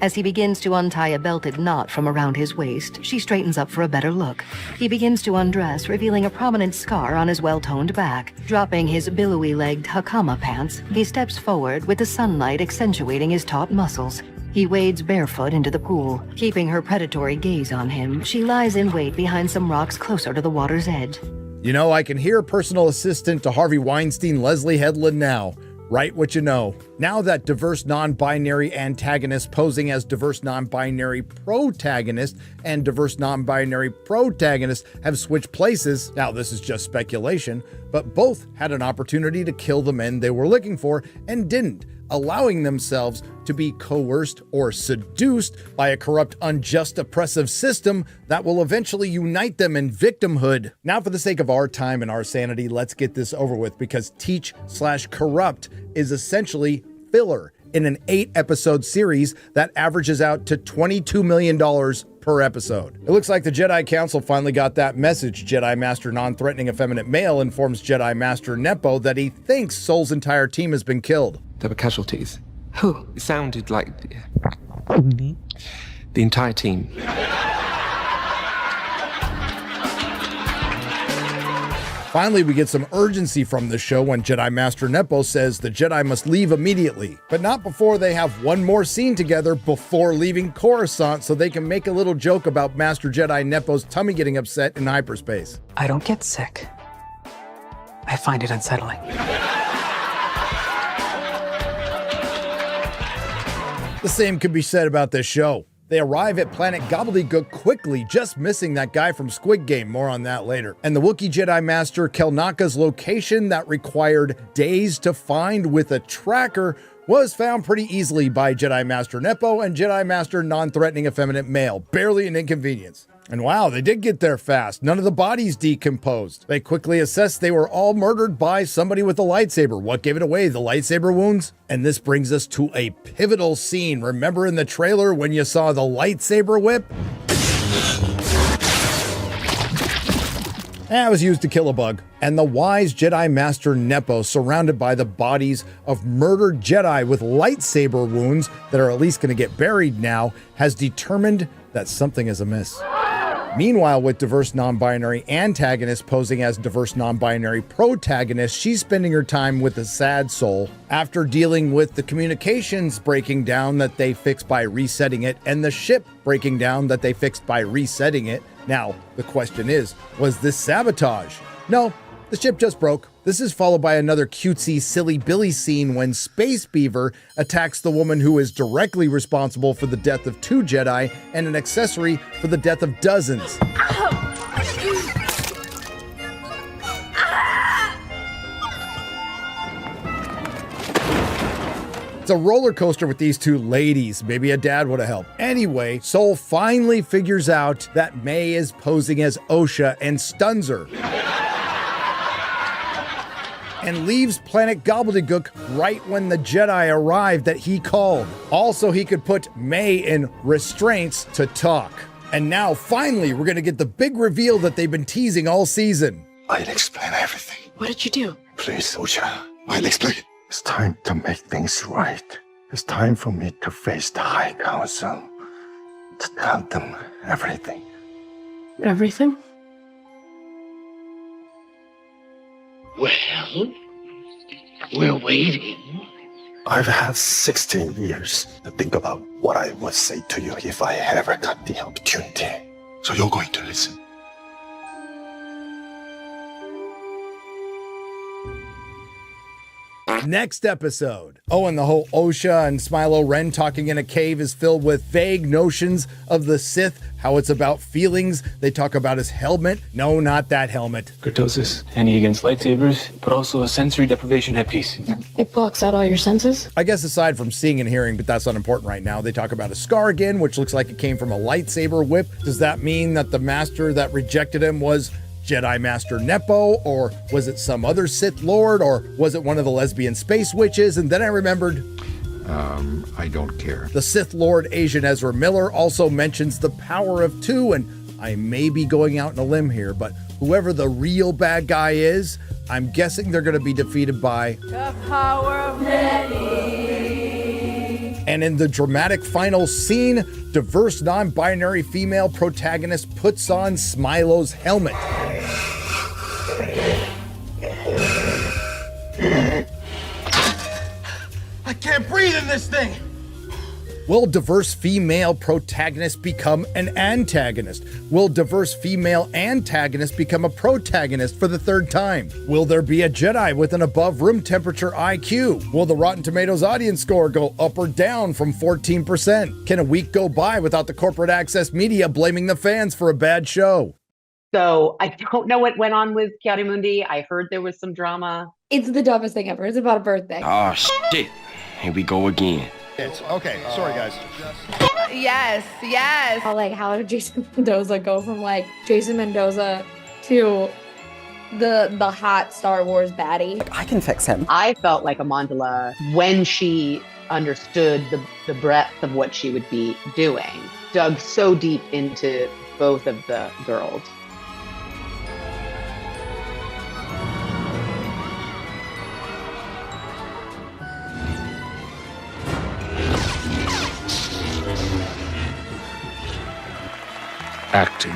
As he begins to untie a belted knot from around his waist, she straightens up for a better look. He begins to undress, revealing a prominent scar on his well-toned back. Dropping his billowy-legged hakama pants, he steps forward with the sunlight accentuating his taut muscles. He wades barefoot into the pool. Keeping her predatory gaze on him, she lies in wait behind some rocks closer to the water's edge. You know, I can hear personal assistant to Harvey Weinstein Leslie Headland now. Write what you know. Now that diverse non-binary antagonist posing as diverse non-binary protagonist and diverse non-binary protagonist have switched places, now this is just speculation, but both had an opportunity to kill the men they were looking for and didn't, allowing themselves to be coerced or seduced by a corrupt, unjust, oppressive system that will eventually unite them in victimhood. Now, for the sake of our time and our sanity, let's get this over with, because Teach/Corrupt is essentially filler in an 8-episode series that averages out to $22 million per episode. It looks like the Jedi Council finally got that message. Jedi Master Non-Threatening Effeminate Male informs Jedi Master Nepo that he thinks Soul's entire team has been killed. There were casualties. Who? It sounded like the entire team. Finally, we get some urgency from the show when Jedi Master Nepo says the Jedi must leave immediately, but not before they have one more scene together before leaving Coruscant so they can make a little joke about Master Jedi Nepo's tummy getting upset in hyperspace. I don't get sick. I find it unsettling. The same could be said about this show. They arrive at planet Gobbledygook quickly, just missing that guy from Squid Game. More on that later. And the Wookiee Jedi Master Kelnaka's location that required days to find with a tracker was found pretty easily by Jedi Master Nepo and Jedi Master Non-Threatening Effeminate Male. Barely an inconvenience. And wow, they did get there fast. None of the bodies decomposed. They quickly assessed they were all murdered by somebody with a lightsaber. What gave it away? The lightsaber wounds? And this brings us to a pivotal scene. Remember in the trailer when you saw the lightsaber whip? That was used to kill a bug. And the wise Jedi Master Nepo, surrounded by the bodies of murdered Jedi with lightsaber wounds that are at least going to get buried now, has determined that something is amiss. Meanwhile, with diverse non-binary antagonists posing as diverse non-binary protagonists, she's spending her time with the sad soul after dealing with the communications breaking down that they fixed by resetting it and the ship breaking down that they fixed by resetting it. Now, the question is, was this sabotage? No, the ship just broke. This is followed by another cutesy, silly Billy scene when Space Beaver attacks the woman who is directly responsible for the death of 2 Jedi and an accessory for the death of dozens. It's a roller coaster with these 2 ladies. Maybe a dad would have helped. Anyway, Soul finally figures out that May is posing as Osha and stuns her. And leaves Planet Gobbledygook right when the Jedi arrived that he called. Also, he could put May in restraints to talk. And now, finally, we're gonna get the big reveal that they've been teasing all season. I'll explain everything. What did you do? Please, Osha, I'll explain. It's time to make things right. It's time for me to face the High Council. To tell them everything. Everything? Well, we're waiting. I've had 16 years to think about what I would say to you if I ever got the opportunity. So you're going to listen. Next episode. Oh, and the whole Osha and Smilo Ren talking in a cave is filled with vague notions of the Sith, how it's about feelings. They talk about his helmet. No, not that helmet. Kurtosis, handy against lightsabers, but also a sensory deprivation headpiece. It blocks out all your senses? I guess aside from seeing and hearing, but that's not important right now. They talk about a scar again, which looks like it came from a lightsaber whip. Does that mean that the master that rejected him was Jedi Master Nepo, or was it some other Sith Lord, or was it one of the lesbian space witches? And then I remembered, I don't care. The Sith Lord Asian Ezra Miller also mentions the power of 2, and I may be going out on a limb here, but whoever the real bad guy is, I'm guessing they're going to be defeated by The power of many. And in the dramatic final scene, diverse non-binary female protagonist puts on Smilo's helmet. I can't breathe in this thing! Will diverse female protagonist become an antagonist? Will diverse female antagonist become a protagonist for the 3rd time? Will there be a Jedi with an above room temperature IQ? Will the Rotten Tomatoes audience score go up or down from 14%? Can a week go by without the corporate access media blaming the fans for a bad show? So I don't know what went on with Chiari-Mundi. I heard there was some drama. It's the dumbest thing ever. It's about a birthday. Oh, shit. Here we go again. Okay, sorry guys. Yes. Like, how did Jason Mendoza go from like Jason Mendoza to the hot Star Wars baddie? I can fix him. I felt like Amandla, when she understood the breadth of what she would be doing, dug so deep into both of the girls. Acting.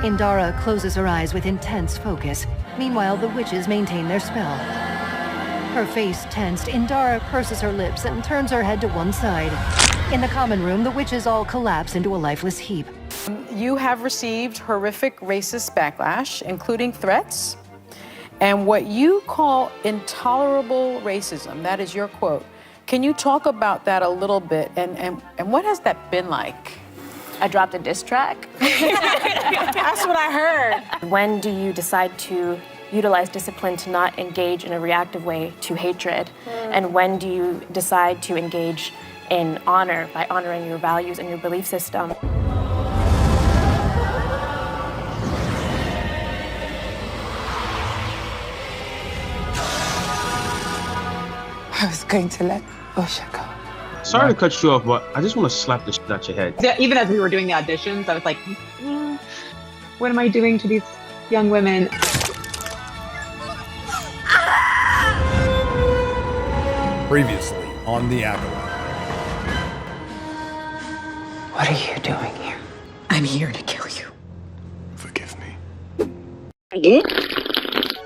Indara closes her eyes with intense focus. Meanwhile, the witches maintain their spell. Her face tensed, Indara purses her lips and turns her head to one side. In the common room, the witches all collapse into a lifeless heap. You have received horrific racist backlash, including threats, and what you call intolerable racism. That is your quote. Can you talk about that a little bit, and what has that been like? I dropped a diss track. That's what I heard. When do you decide to utilize discipline to not engage in a reactive way to hatred? And when do you decide to engage in honor by honoring your values and your belief system? I was going to let Osha go. Sorry to cut you off, but I just want to slap the shit out your head. Even as we were doing the auditions, I was like, what am I doing to these young women? Previously on The Acolyte. What are you doing here? I'm here to kill you. Forgive me.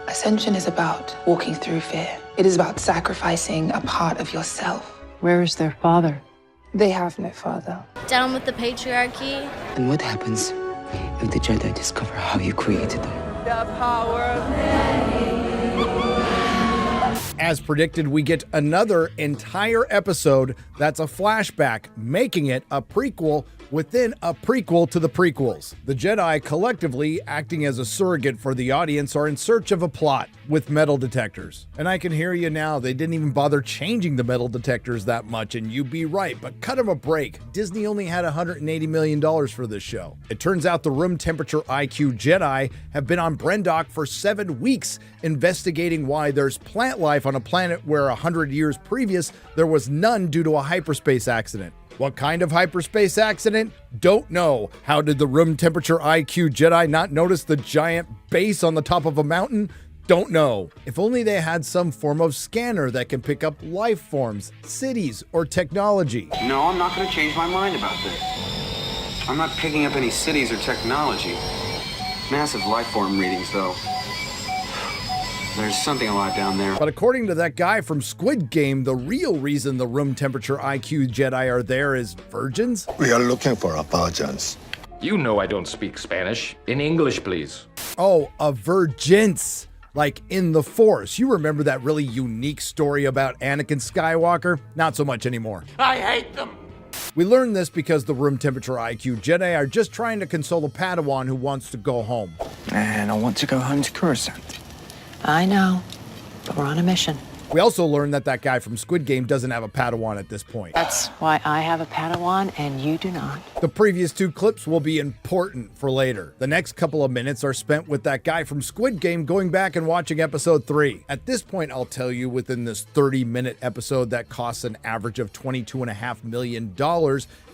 Ascension is about walking through fear. It is about sacrificing a part of yourself. Where is their father? They have no father. Down with the patriarchy. And what happens if the Jedi discover how you created them? The power of many. As predicted, we get another entire episode that's a flashback, making it a prequel within a prequel to the prequels. The Jedi, collectively acting as a surrogate for the audience, are in search of a plot with metal detectors. And I can hear you now, they didn't even bother changing the metal detectors that much, and you'd be right, but cut them a break. Disney only had $180 million for this show. It turns out the room temperature IQ Jedi have been on Brendok for 7 weeks, investigating why there's plant life on a planet where 100 years previous there was none due to a hyperspace accident. What kind of hyperspace accident? Don't know. How did the room temperature IQ Jedi not notice the giant base on the top of a mountain? Don't know. If only they had some form of scanner that can pick up life forms, cities, or technology. No, I'm not going to change my mind about this. I'm not picking up any cities or technology. Massive life form readings, though. There's something alive down there. But according to that guy from Squid Game, the real reason the room temperature IQ Jedi are there is virgins? We are looking for a virgins. You know I don't speak Spanish. In English, please. Oh, a virgins. Like in The Force. You remember that really unique story about Anakin Skywalker? Not so much anymore. I hate them. We learned this because the room temperature IQ Jedi are just trying to console a Padawan who wants to go home. And I want to go home to Coruscant. I know, but we're on a mission. We also learned that guy from Squid Game doesn't have a Padawan at this point. That's why I have a Padawan and you do not. The previous 2 clips will be important for later. The next couple of minutes are spent with that guy from Squid Game going back and watching episode 3. At this point, I'll tell you, within this 30-minute episode that costs an average of $22.5 million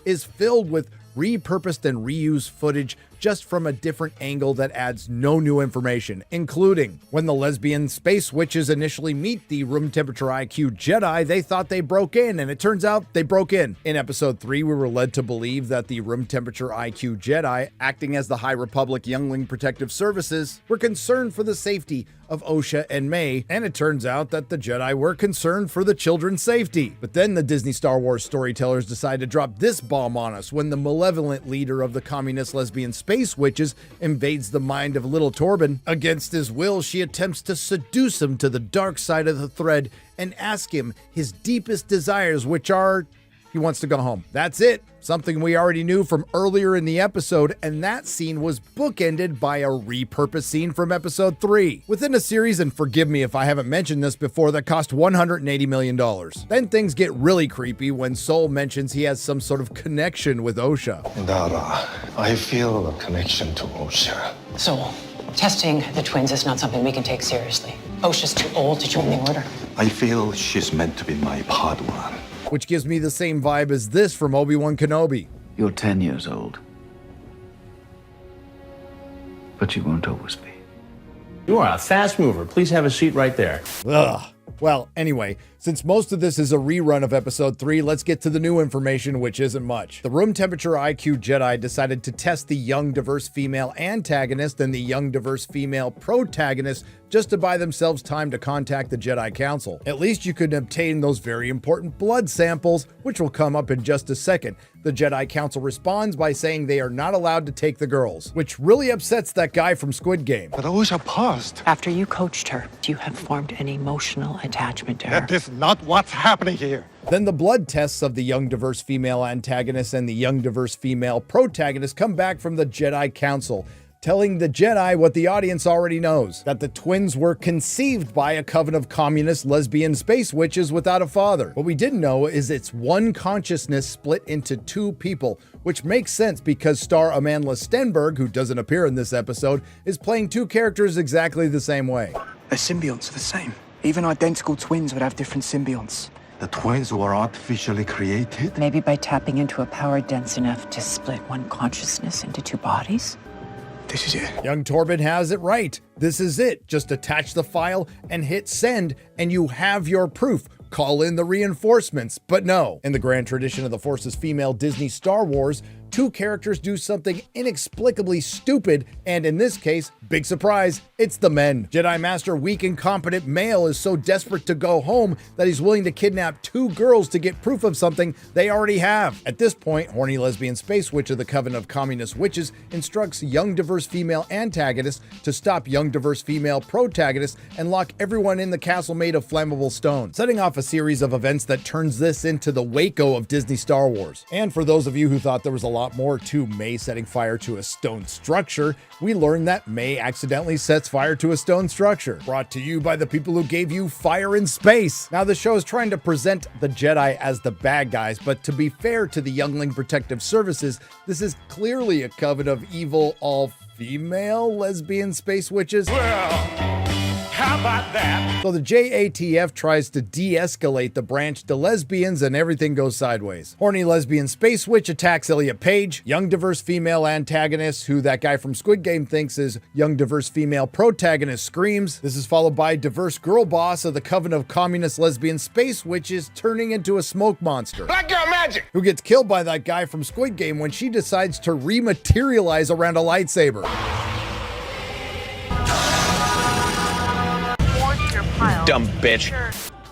is filled with repurposed and reused footage just from a different angle that adds no new information, including when the lesbian space witches initially meet the room temperature IQ Jedi, they thought they broke in, and it turns out they broke in. In episode 3, we were led to believe that the room temperature IQ Jedi, acting as the High Republic Youngling Protective Services, were concerned for the safety of Osha and May, and it turns out that the Jedi were concerned for the children's safety. But then the Disney Star Wars storytellers decide to drop this bomb on us when the malevolent leader of the communist lesbian space witches invades the mind of little Torben. Against his will, she attempts to seduce him to the dark side of the thread and ask him his deepest desires, which are he wants to go home. That's it. Something we already knew from earlier in the episode, and that scene was bookended by a repurposed scene from episode 3. Within a series, and forgive me if I haven't mentioned this before, that cost $180 million. Then things get really creepy when Soul mentions he has some sort of connection with Osha. Dara, I feel a connection to Osha. So, testing the twins is not something we can take seriously. Osha's too old to join the order. I feel she's meant to be my Padawan. Which gives me the same vibe as this from Obi-Wan Kenobi. You're 10 years old. But you won't always be. You are a fast mover. Please have a seat right there. Ugh. Well, anyway, since most of this is a rerun of episode 3, let's get to the new information, which isn't much. The room temperature IQ Jedi decided to test the young diverse female antagonist and the young diverse female protagonist just to buy themselves time to contact the Jedi Council. At least you could obtain those very important blood samples, which will come up in just a second. The Jedi Council responds by saying they are not allowed to take the girls, which really upsets that guy from Squid Game. But Osha paused. After you coached her, you have formed an emotional attachment to her. That is not what's happening here. Then the blood tests of the young diverse female antagonist and the young diverse female protagonist come back from the Jedi Council, telling the Jedi what the audience already knows, that the twins were conceived by a coven of communist lesbian space witches without a father. What we didn't know is it's one consciousness split into 2 people, which makes sense because star Amandla Stenberg, who doesn't appear in this episode, is playing 2 characters exactly the same way. Their symbionts are the same. Even identical twins would have different symbionts. The twins were artificially created? Maybe by tapping into a power dense enough to split one consciousness into two bodies? This is it. Young Torben has it right. This is it. Just attach the file and hit send, and you have your proof. Call in the reinforcements. But no, in the grand tradition of the Force's female Disney Star Wars, two characters do something inexplicably stupid, and in this case, big surprise, it's the men. Jedi Master weak incompetent male is so desperate to go home that he's willing to kidnap two girls to get proof of something they already have. At this point, horny lesbian space witch of the Coven of Communist Witches instructs young diverse female antagonists to stop young diverse female protagonists and lock everyone in the castle made of flammable stone, setting off a series of events that turns this into the Waco of Disney Star Wars. And for those of you who thought there was a lot more to May setting fire to a stone structure, we learned that May accidentally sets fire to a stone structure. Brought to you by the people who gave you Fire in Space. Now the show is trying to present the Jedi as the bad guys, but to be fair to the Youngling Protective Services, this is clearly a coven of evil all-female lesbian space witches. How about that? So the JATF tries to de-escalate the branch to lesbians and everything goes sideways. Horny lesbian space witch attacks Elliot Page, young diverse female antagonist who that guy from Squid Game thinks is young diverse female protagonist screams. This is followed by diverse girl boss of the Coven of Communist Lesbian Space Witches turning into a smoke monster. Black girl magic! Who gets killed by that guy from Squid Game when she decides to rematerialize around a lightsaber. Dumb bitch.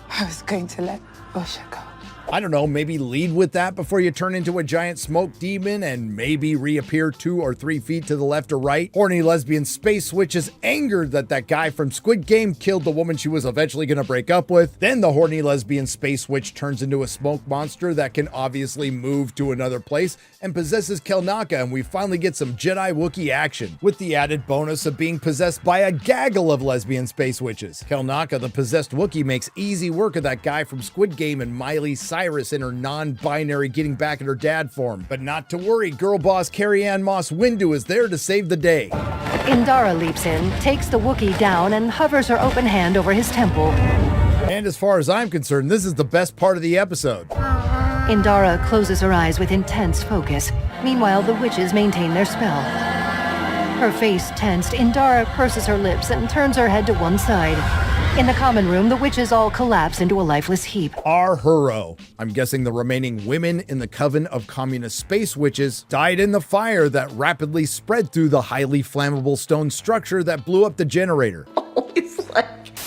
I was going to let Osha go. I don't know, maybe lead with that before you turn into a giant smoke demon and maybe reappear 2 or 3 feet to the left or right. Horny lesbian space witch is angered that that guy from Squid Game killed the woman she was eventually going to break up with. Then the horny lesbian space witch turns into a smoke monster that can obviously move to another place and possesses Kelnaka, and we finally get some Jedi Wookiee action, with the added bonus of being possessed by a gaggle of lesbian space witches. Kelnaka, the possessed Wookiee, makes easy work of that guy from Squid Game and Miley Cyrus in her non-binary getting back at her dad form. But not to worry, girl boss Carrie-Anne Moss Windu is there to save the day. Indara leaps in, takes the Wookiee down, and hovers her open hand over his temple. And as far as I'm concerned, this is the best part of the episode. Indara closes her eyes with intense focus. Meanwhile, the witches maintain their spell. Her face tensed, Indara purses her lips and turns her head to one side. In the common room, the witches all collapse into a lifeless heap. Our hero, I'm guessing the remaining women in the Coven of Communist Space Witches, died in the fire that rapidly spread through the highly flammable stone structure that blew up the generator.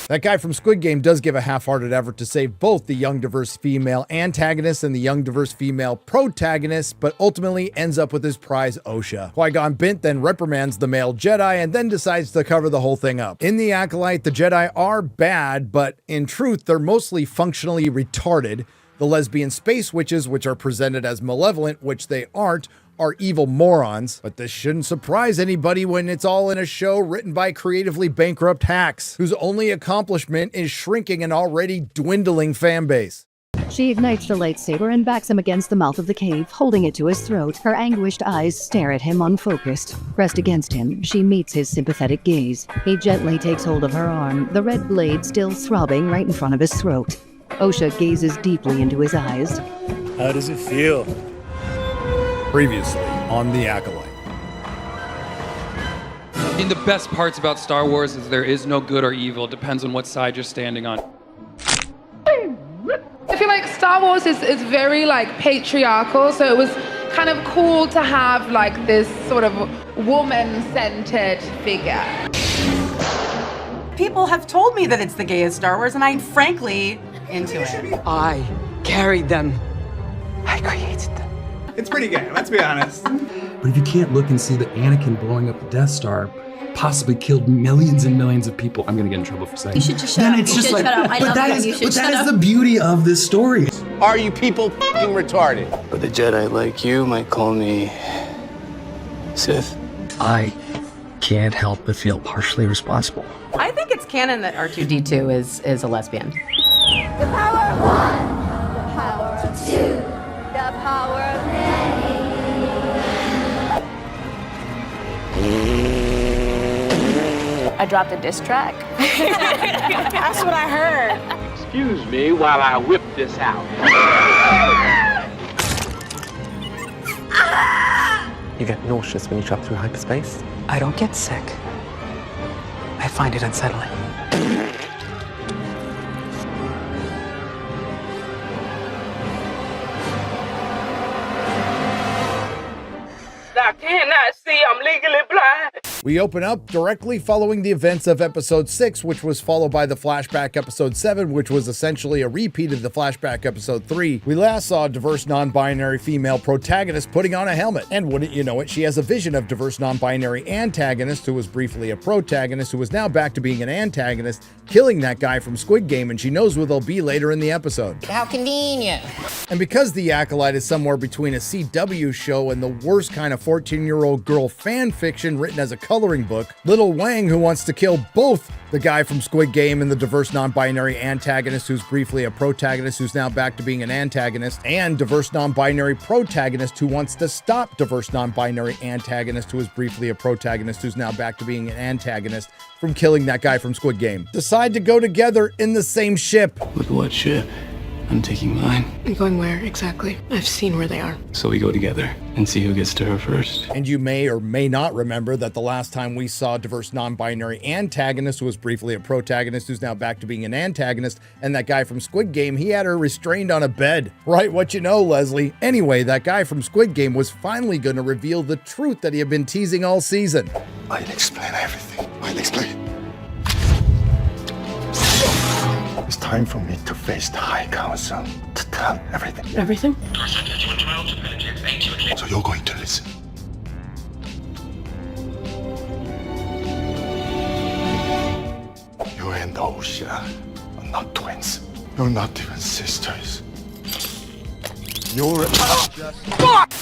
That guy from Squid Game does give a half-hearted effort to save both the young diverse female antagonist and the young diverse female protagonist, but ultimately ends up with his prize Osha. Qui-Gon Bint then reprimands the male Jedi and then decides to cover the whole thing up. In the Acolyte, the Jedi are bad, but in truth, they're mostly functionally retarded. The lesbian space witches, which are presented as malevolent, which they aren't, are evil morons, but this shouldn't surprise anybody when it's all in a show written by creatively bankrupt hacks, whose only accomplishment is shrinking an already dwindling fan base. She ignites the lightsaber and backs him against the mouth of the cave, holding it to his throat. Her anguished eyes stare at him unfocused. Pressed against him, she meets his sympathetic gaze. He gently takes hold of her arm, the red blade still throbbing right in front of his throat. Osha gazes deeply into his eyes. How does it feel? Previously on The Acolyte. I mean, the best parts about Star Wars is there is no good or evil. It depends on what side you're standing on. I feel like Star Wars is very like patriarchal, so it was kind of cool to have like this sort of woman-centered figure. People have told me that it's the gayest Star Wars, and I'm frankly into it. I carried them. I created them. It's pretty gay, let's be honest. But if you can't look and see that Anakin blowing up the Death Star possibly killed millions and millions of people, I'm gonna get in trouble for saying. You should just shut up. It's You just should like, shut up. I love that you. is, You should but shut that is up. the beauty of this story. Are you people f***ing retarded? But a Jedi like you might call me Sith. I can't help but feel partially responsible. I think it's canon that R2-D2 is a lesbian. The power of one, the power of two, the power of many. I dropped a diss track. That's what I heard. Excuse me while I whip this out. You get nauseous when you travel through hyperspace? I don't get sick. I find it unsettling. I cannot see, I'm legally blind. We open up directly following the events of episode 6, which was followed by the flashback episode 7, which was essentially a repeat of the flashback episode 3. We last saw a diverse non-binary female protagonist putting on a helmet, and wouldn't you know it, she has a vision of diverse non-binary antagonist who was briefly a protagonist, who is now back to being an antagonist, killing that guy from Squid Game, and she knows where they'll be later in the episode. How convenient. And because The Acolyte is somewhere between a CW show and the worst kind of 14-year-old girl fan fiction written as a coloring book, Little Wang, who wants to kill both the guy from Squid Game and the diverse non-binary antagonist who's briefly a protagonist who's now back to being an antagonist, and diverse non-binary protagonist who wants to stop diverse non-binary antagonist who is briefly a protagonist who's now back to being an antagonist from killing that guy from Squid Game, decide to go together in the same ship. With what ship? I'm taking mine. You're going where exactly? I've seen where they are. So we go together and see who gets to her first. And you may or may not remember that the last time we saw a diverse non-binary antagonist who was briefly a protagonist who's now back to being an antagonist, and that guy from Squid Game, he had her restrained on a bed. Right, what you know, Leslie. Anyway, that guy from Squid Game was finally going to reveal the truth that he had been teasing all season. I'll explain everything. I'll explain. It's time for me to face the High Council, to tell everything. Everything? So you're going to listen. You and Osha are not twins. You're not even sisters. You're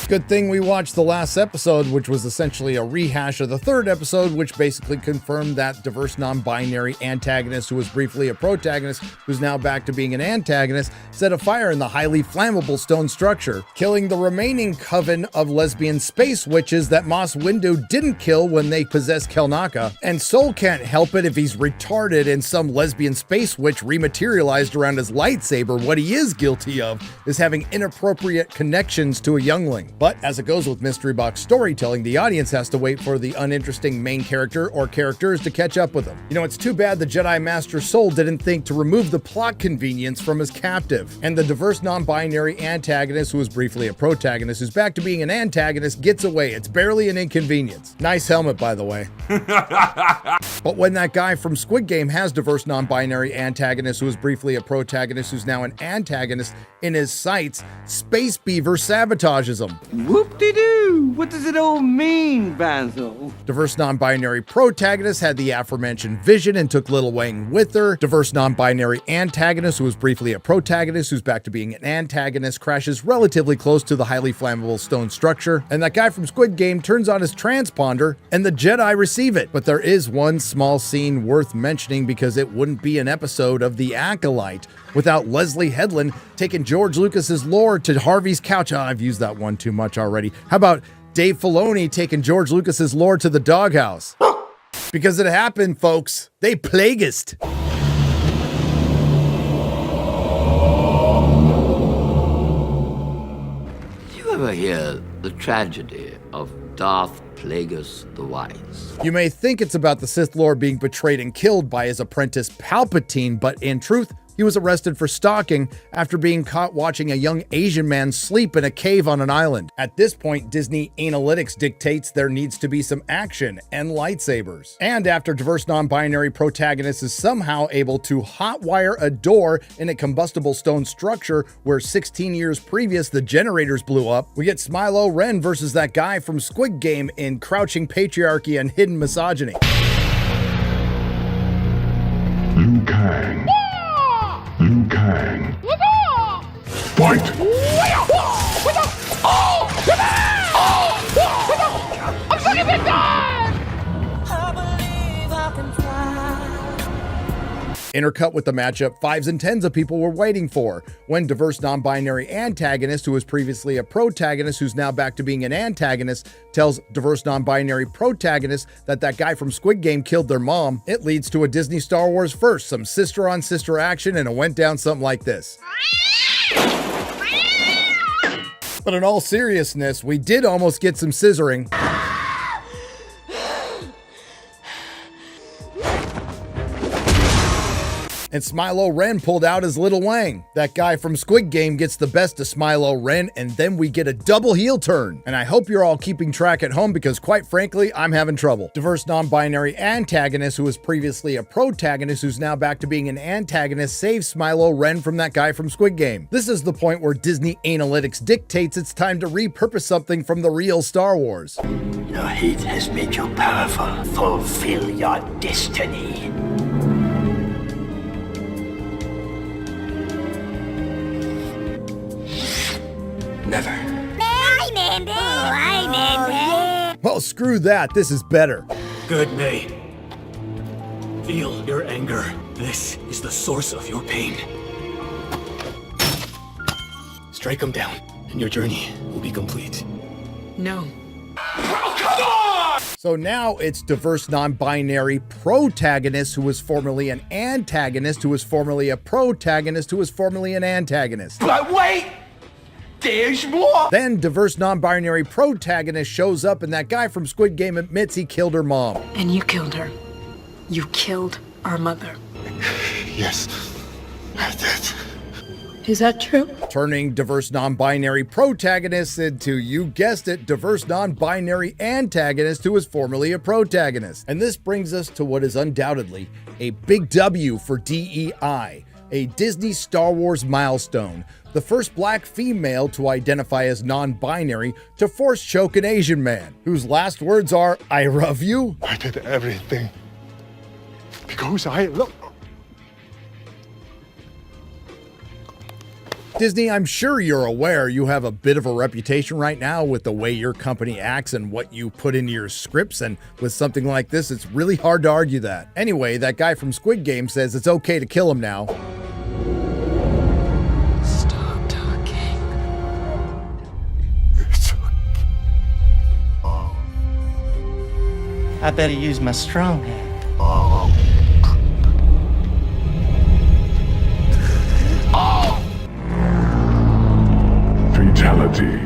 Good thing we watched the last episode, which was essentially a rehash of the third episode, which basically confirmed that diverse non-binary antagonist who was briefly a protagonist, who's now back to being an antagonist, set a fire in the highly flammable stone structure, killing the remaining coven of lesbian space witches that Moss Windu didn't kill when they possessed Kelnaka. And Soul can't help it if he's retarded and some lesbian space witch rematerialized around his lightsaber. What he is guilty of is having inappropriate connections to a youngling. But as it goes with mystery box storytelling, the audience has to wait for the uninteresting main character or characters to catch up with them. You know, it's too bad the Jedi Master Soul didn't think to remove the plot convenience from his captive. And the diverse non-binary antagonist who was briefly a protagonist who's back to being an antagonist gets away. It's barely an inconvenience. Nice helmet, by the way. But when that guy from Squid Game has diverse non-binary antagonist who was briefly a protagonist who's now an antagonist in his sights, Space Beaver sabotages him. Whoop-de-doo! What does it all mean, Basil? Diverse non-binary protagonist had the aforementioned vision and took Little Wang with her. Diverse non-binary antagonist who was briefly a protagonist who's back to being an antagonist crashes relatively close to the highly flammable stone structure. And that guy from Squid Game turns on his transponder and the Jedi receive it. But there is one small scene worth mentioning because it wouldn't be an episode of The Acolyte without Leslie Headland taking George Lucas's lore to Harvey's couch. Oh, I've used that one too much already. How about Dave Filoni taking George Lucas's lore to the doghouse? Because it happened, folks. They plagueist. Did you ever hear the tragedy of Darth Plagueis the Wise? You may think it's about the Sith Lord being betrayed and killed by his apprentice Palpatine, but in truth, he was arrested for stalking after being caught watching a young Asian man sleep in a cave on an island. At this point, Disney analytics dictates there needs to be some action and lightsabers. And after diverse non-binary protagonist is somehow able to hotwire a door in a combustible stone structure where 16 years previous the generators blew up, we get Smilo Ren versus that guy from Squid Game in Crouching Patriarchy and Hidden Misogyny. Liu Kang. Liu Kang. Fight! I'm fucking big intercut with the matchup 5s and 10s of people were waiting for, when diverse non-binary antagonist, who was previously a protagonist who's now back to being an antagonist, tells diverse non-binary protagonist that that guy from Squid Game killed their mom. It leads to a Disney Star Wars first, some sister-on-sister action, and it went down something like this. But in all seriousness, we did almost get some scissoring. And Smilo Ren pulled out his little Wang. That guy from Squid Game gets the best of Smilo Ren, and then we get a double heel turn. And I hope you're all keeping track at home because quite frankly, I'm having trouble. Diverse non-binary antagonist, who was previously a protagonist who's now back to being an antagonist, saves Smilo Ren from that guy from Squid Game. This is the point where Disney Analytics dictates it's time to repurpose something from the real Star Wars. Your hate has made you powerful. Fulfill your destiny. Never. Hi, Mandy. Hi, Mandy. Well, screw that. This is better. Good, May. Feel your anger. This is the source of your pain. Strike him down, and your journey will be complete. No. So now it's diverse non-binary protagonist who was formerly an antagonist, who was formerly a protagonist, who was formerly an antagonist. But wait! There's more! Then diverse non-binary protagonist shows up and that guy from Squid Game admits he killed her mom. And you killed her. You killed our mother. Yes, I did. Is that true? Turning diverse non-binary protagonist into, you guessed it, diverse non-binary antagonist who was formerly a protagonist. And this brings us to what is undoubtedly a big W for DEI, a Disney Star Wars milestone. The first black female to identify as non-binary to force choke an Asian man, whose last words are, "I love you." I did everything because I love. Disney, I'm sure you're aware you have a bit of a reputation right now with the way your company acts and what you put into your scripts, and with something like this, it's really hard to argue that. Anyway, that guy from Squid Game says it's okay to kill him now. I better use my strong hand. Fatality.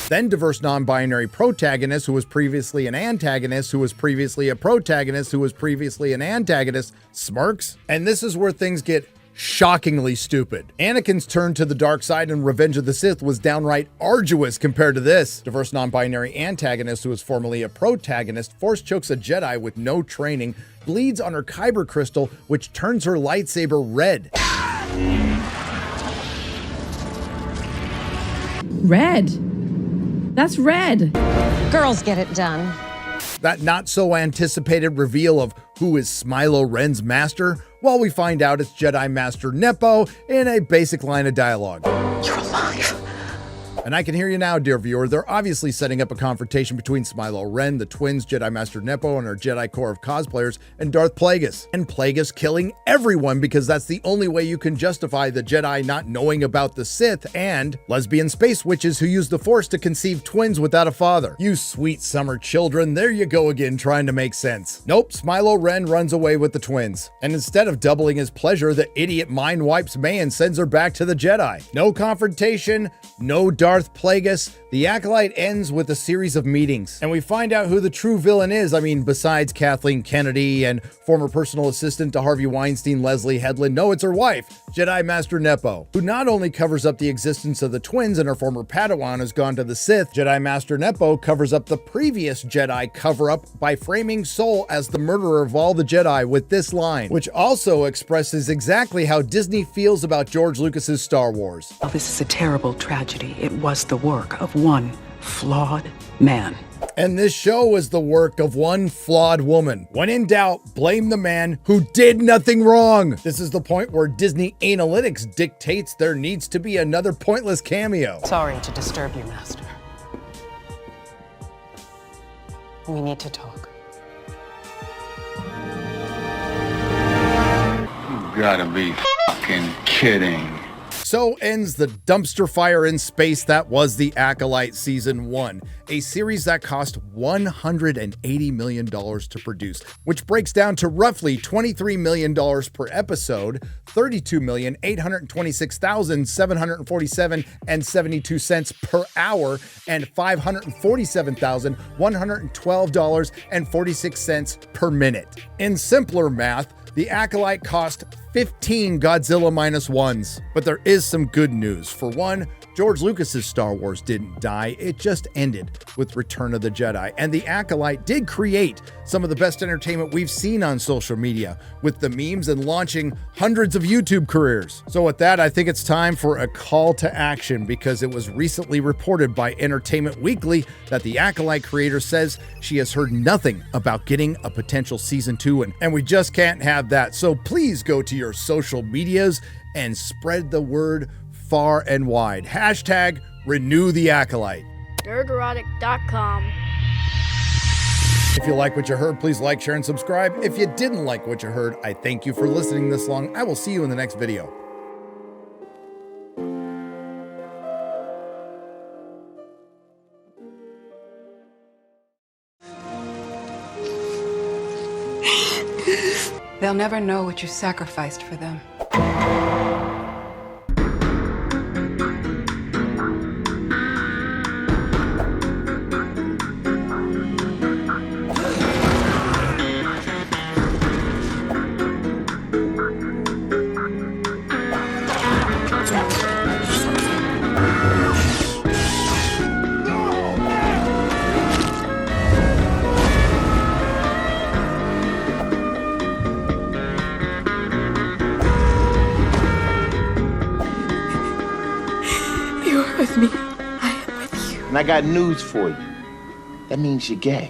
Then diverse non-binary protagonist who was previously an antagonist, who was previously a protagonist, who was previously an antagonist, smirks. And this is where things get shockingly stupid. Anakin's turn to the dark side in Revenge of the Sith was downright arduous compared to this. Diverse non-binary antagonist who was formerly a protagonist force chokes a Jedi with no training, bleeds on her kyber crystal, which turns her lightsaber red. Red. That's red. Girls get it done. That not so anticipated reveal of who is Smilo Ren's master? Well, we find out it's Jedi Master Nepo in a basic line of dialogue. You're alive. And I can hear you now, dear viewer. They're obviously setting up a confrontation between Smilo Ren, the twins, Jedi Master Nepo, and our Jedi Corps of cosplayers, and Darth Plagueis. And Plagueis killing everyone because that's the only way you can justify the Jedi not knowing about the Sith, and lesbian space witches who use the Force to conceive twins without a father. You sweet summer children, there you go again trying to make sense. Nope, Smilo Ren runs away with the twins. And instead of doubling his pleasure, the idiot mind wipes May and sends her back to the Jedi. No confrontation, no Darth Plagueis. The Acolyte ends with a series of meetings, and we find out who the true villain is. I mean, besides Kathleen Kennedy and former personal assistant to Harvey Weinstein, Leslie Headland, no, it's her wife, Jedi Master Nepo, who not only covers up the existence of the twins and her former Padawan has gone to the Sith, Jedi Master Nepo covers up the previous Jedi cover-up by framing Sol as the murderer of all the Jedi with this line, which also expresses exactly how Disney feels about George Lucas's Star Wars. Oh, this is a terrible tragedy. It was the work of one flawed man. And this show is the work of one flawed woman. When in doubt, blame the man who did nothing wrong. This is the point where Disney Analytics dictates there needs to be another pointless cameo. Sorry to disturb you, Master. We need to talk. gotta be fucking kidding. So ends the dumpster fire in space that was The Acolyte Season 1, a series that cost $180 million to produce, which breaks down to roughly $23 million per episode, $32,826,747.72 per hour, and $547,112.46 per minute. In simpler math, The Acolyte cost 15 Godzilla minus ones. But there is some good news. For one, George Lucas's Star Wars didn't die, it just ended with Return of the Jedi. And The Acolyte did create some of the best entertainment we've seen on social media, with the memes and launching hundreds of YouTube careers. So with that, I think it's time for a call to action, because it was recently reported by Entertainment Weekly that The Acolyte creator says she has heard nothing about getting a potential season 2, and we just can't have that. So please go to your social medias and spread the word far and wide. Hashtag renew the Acolyte. Nerdrotic.com. If you like what you heard, please like, share, and subscribe. If you didn't like what you heard, I thank you for listening this long. I will see you in the next video. They'll never know what you sacrificed for them. With me, I am with you. And I got news for you. That means you're gay.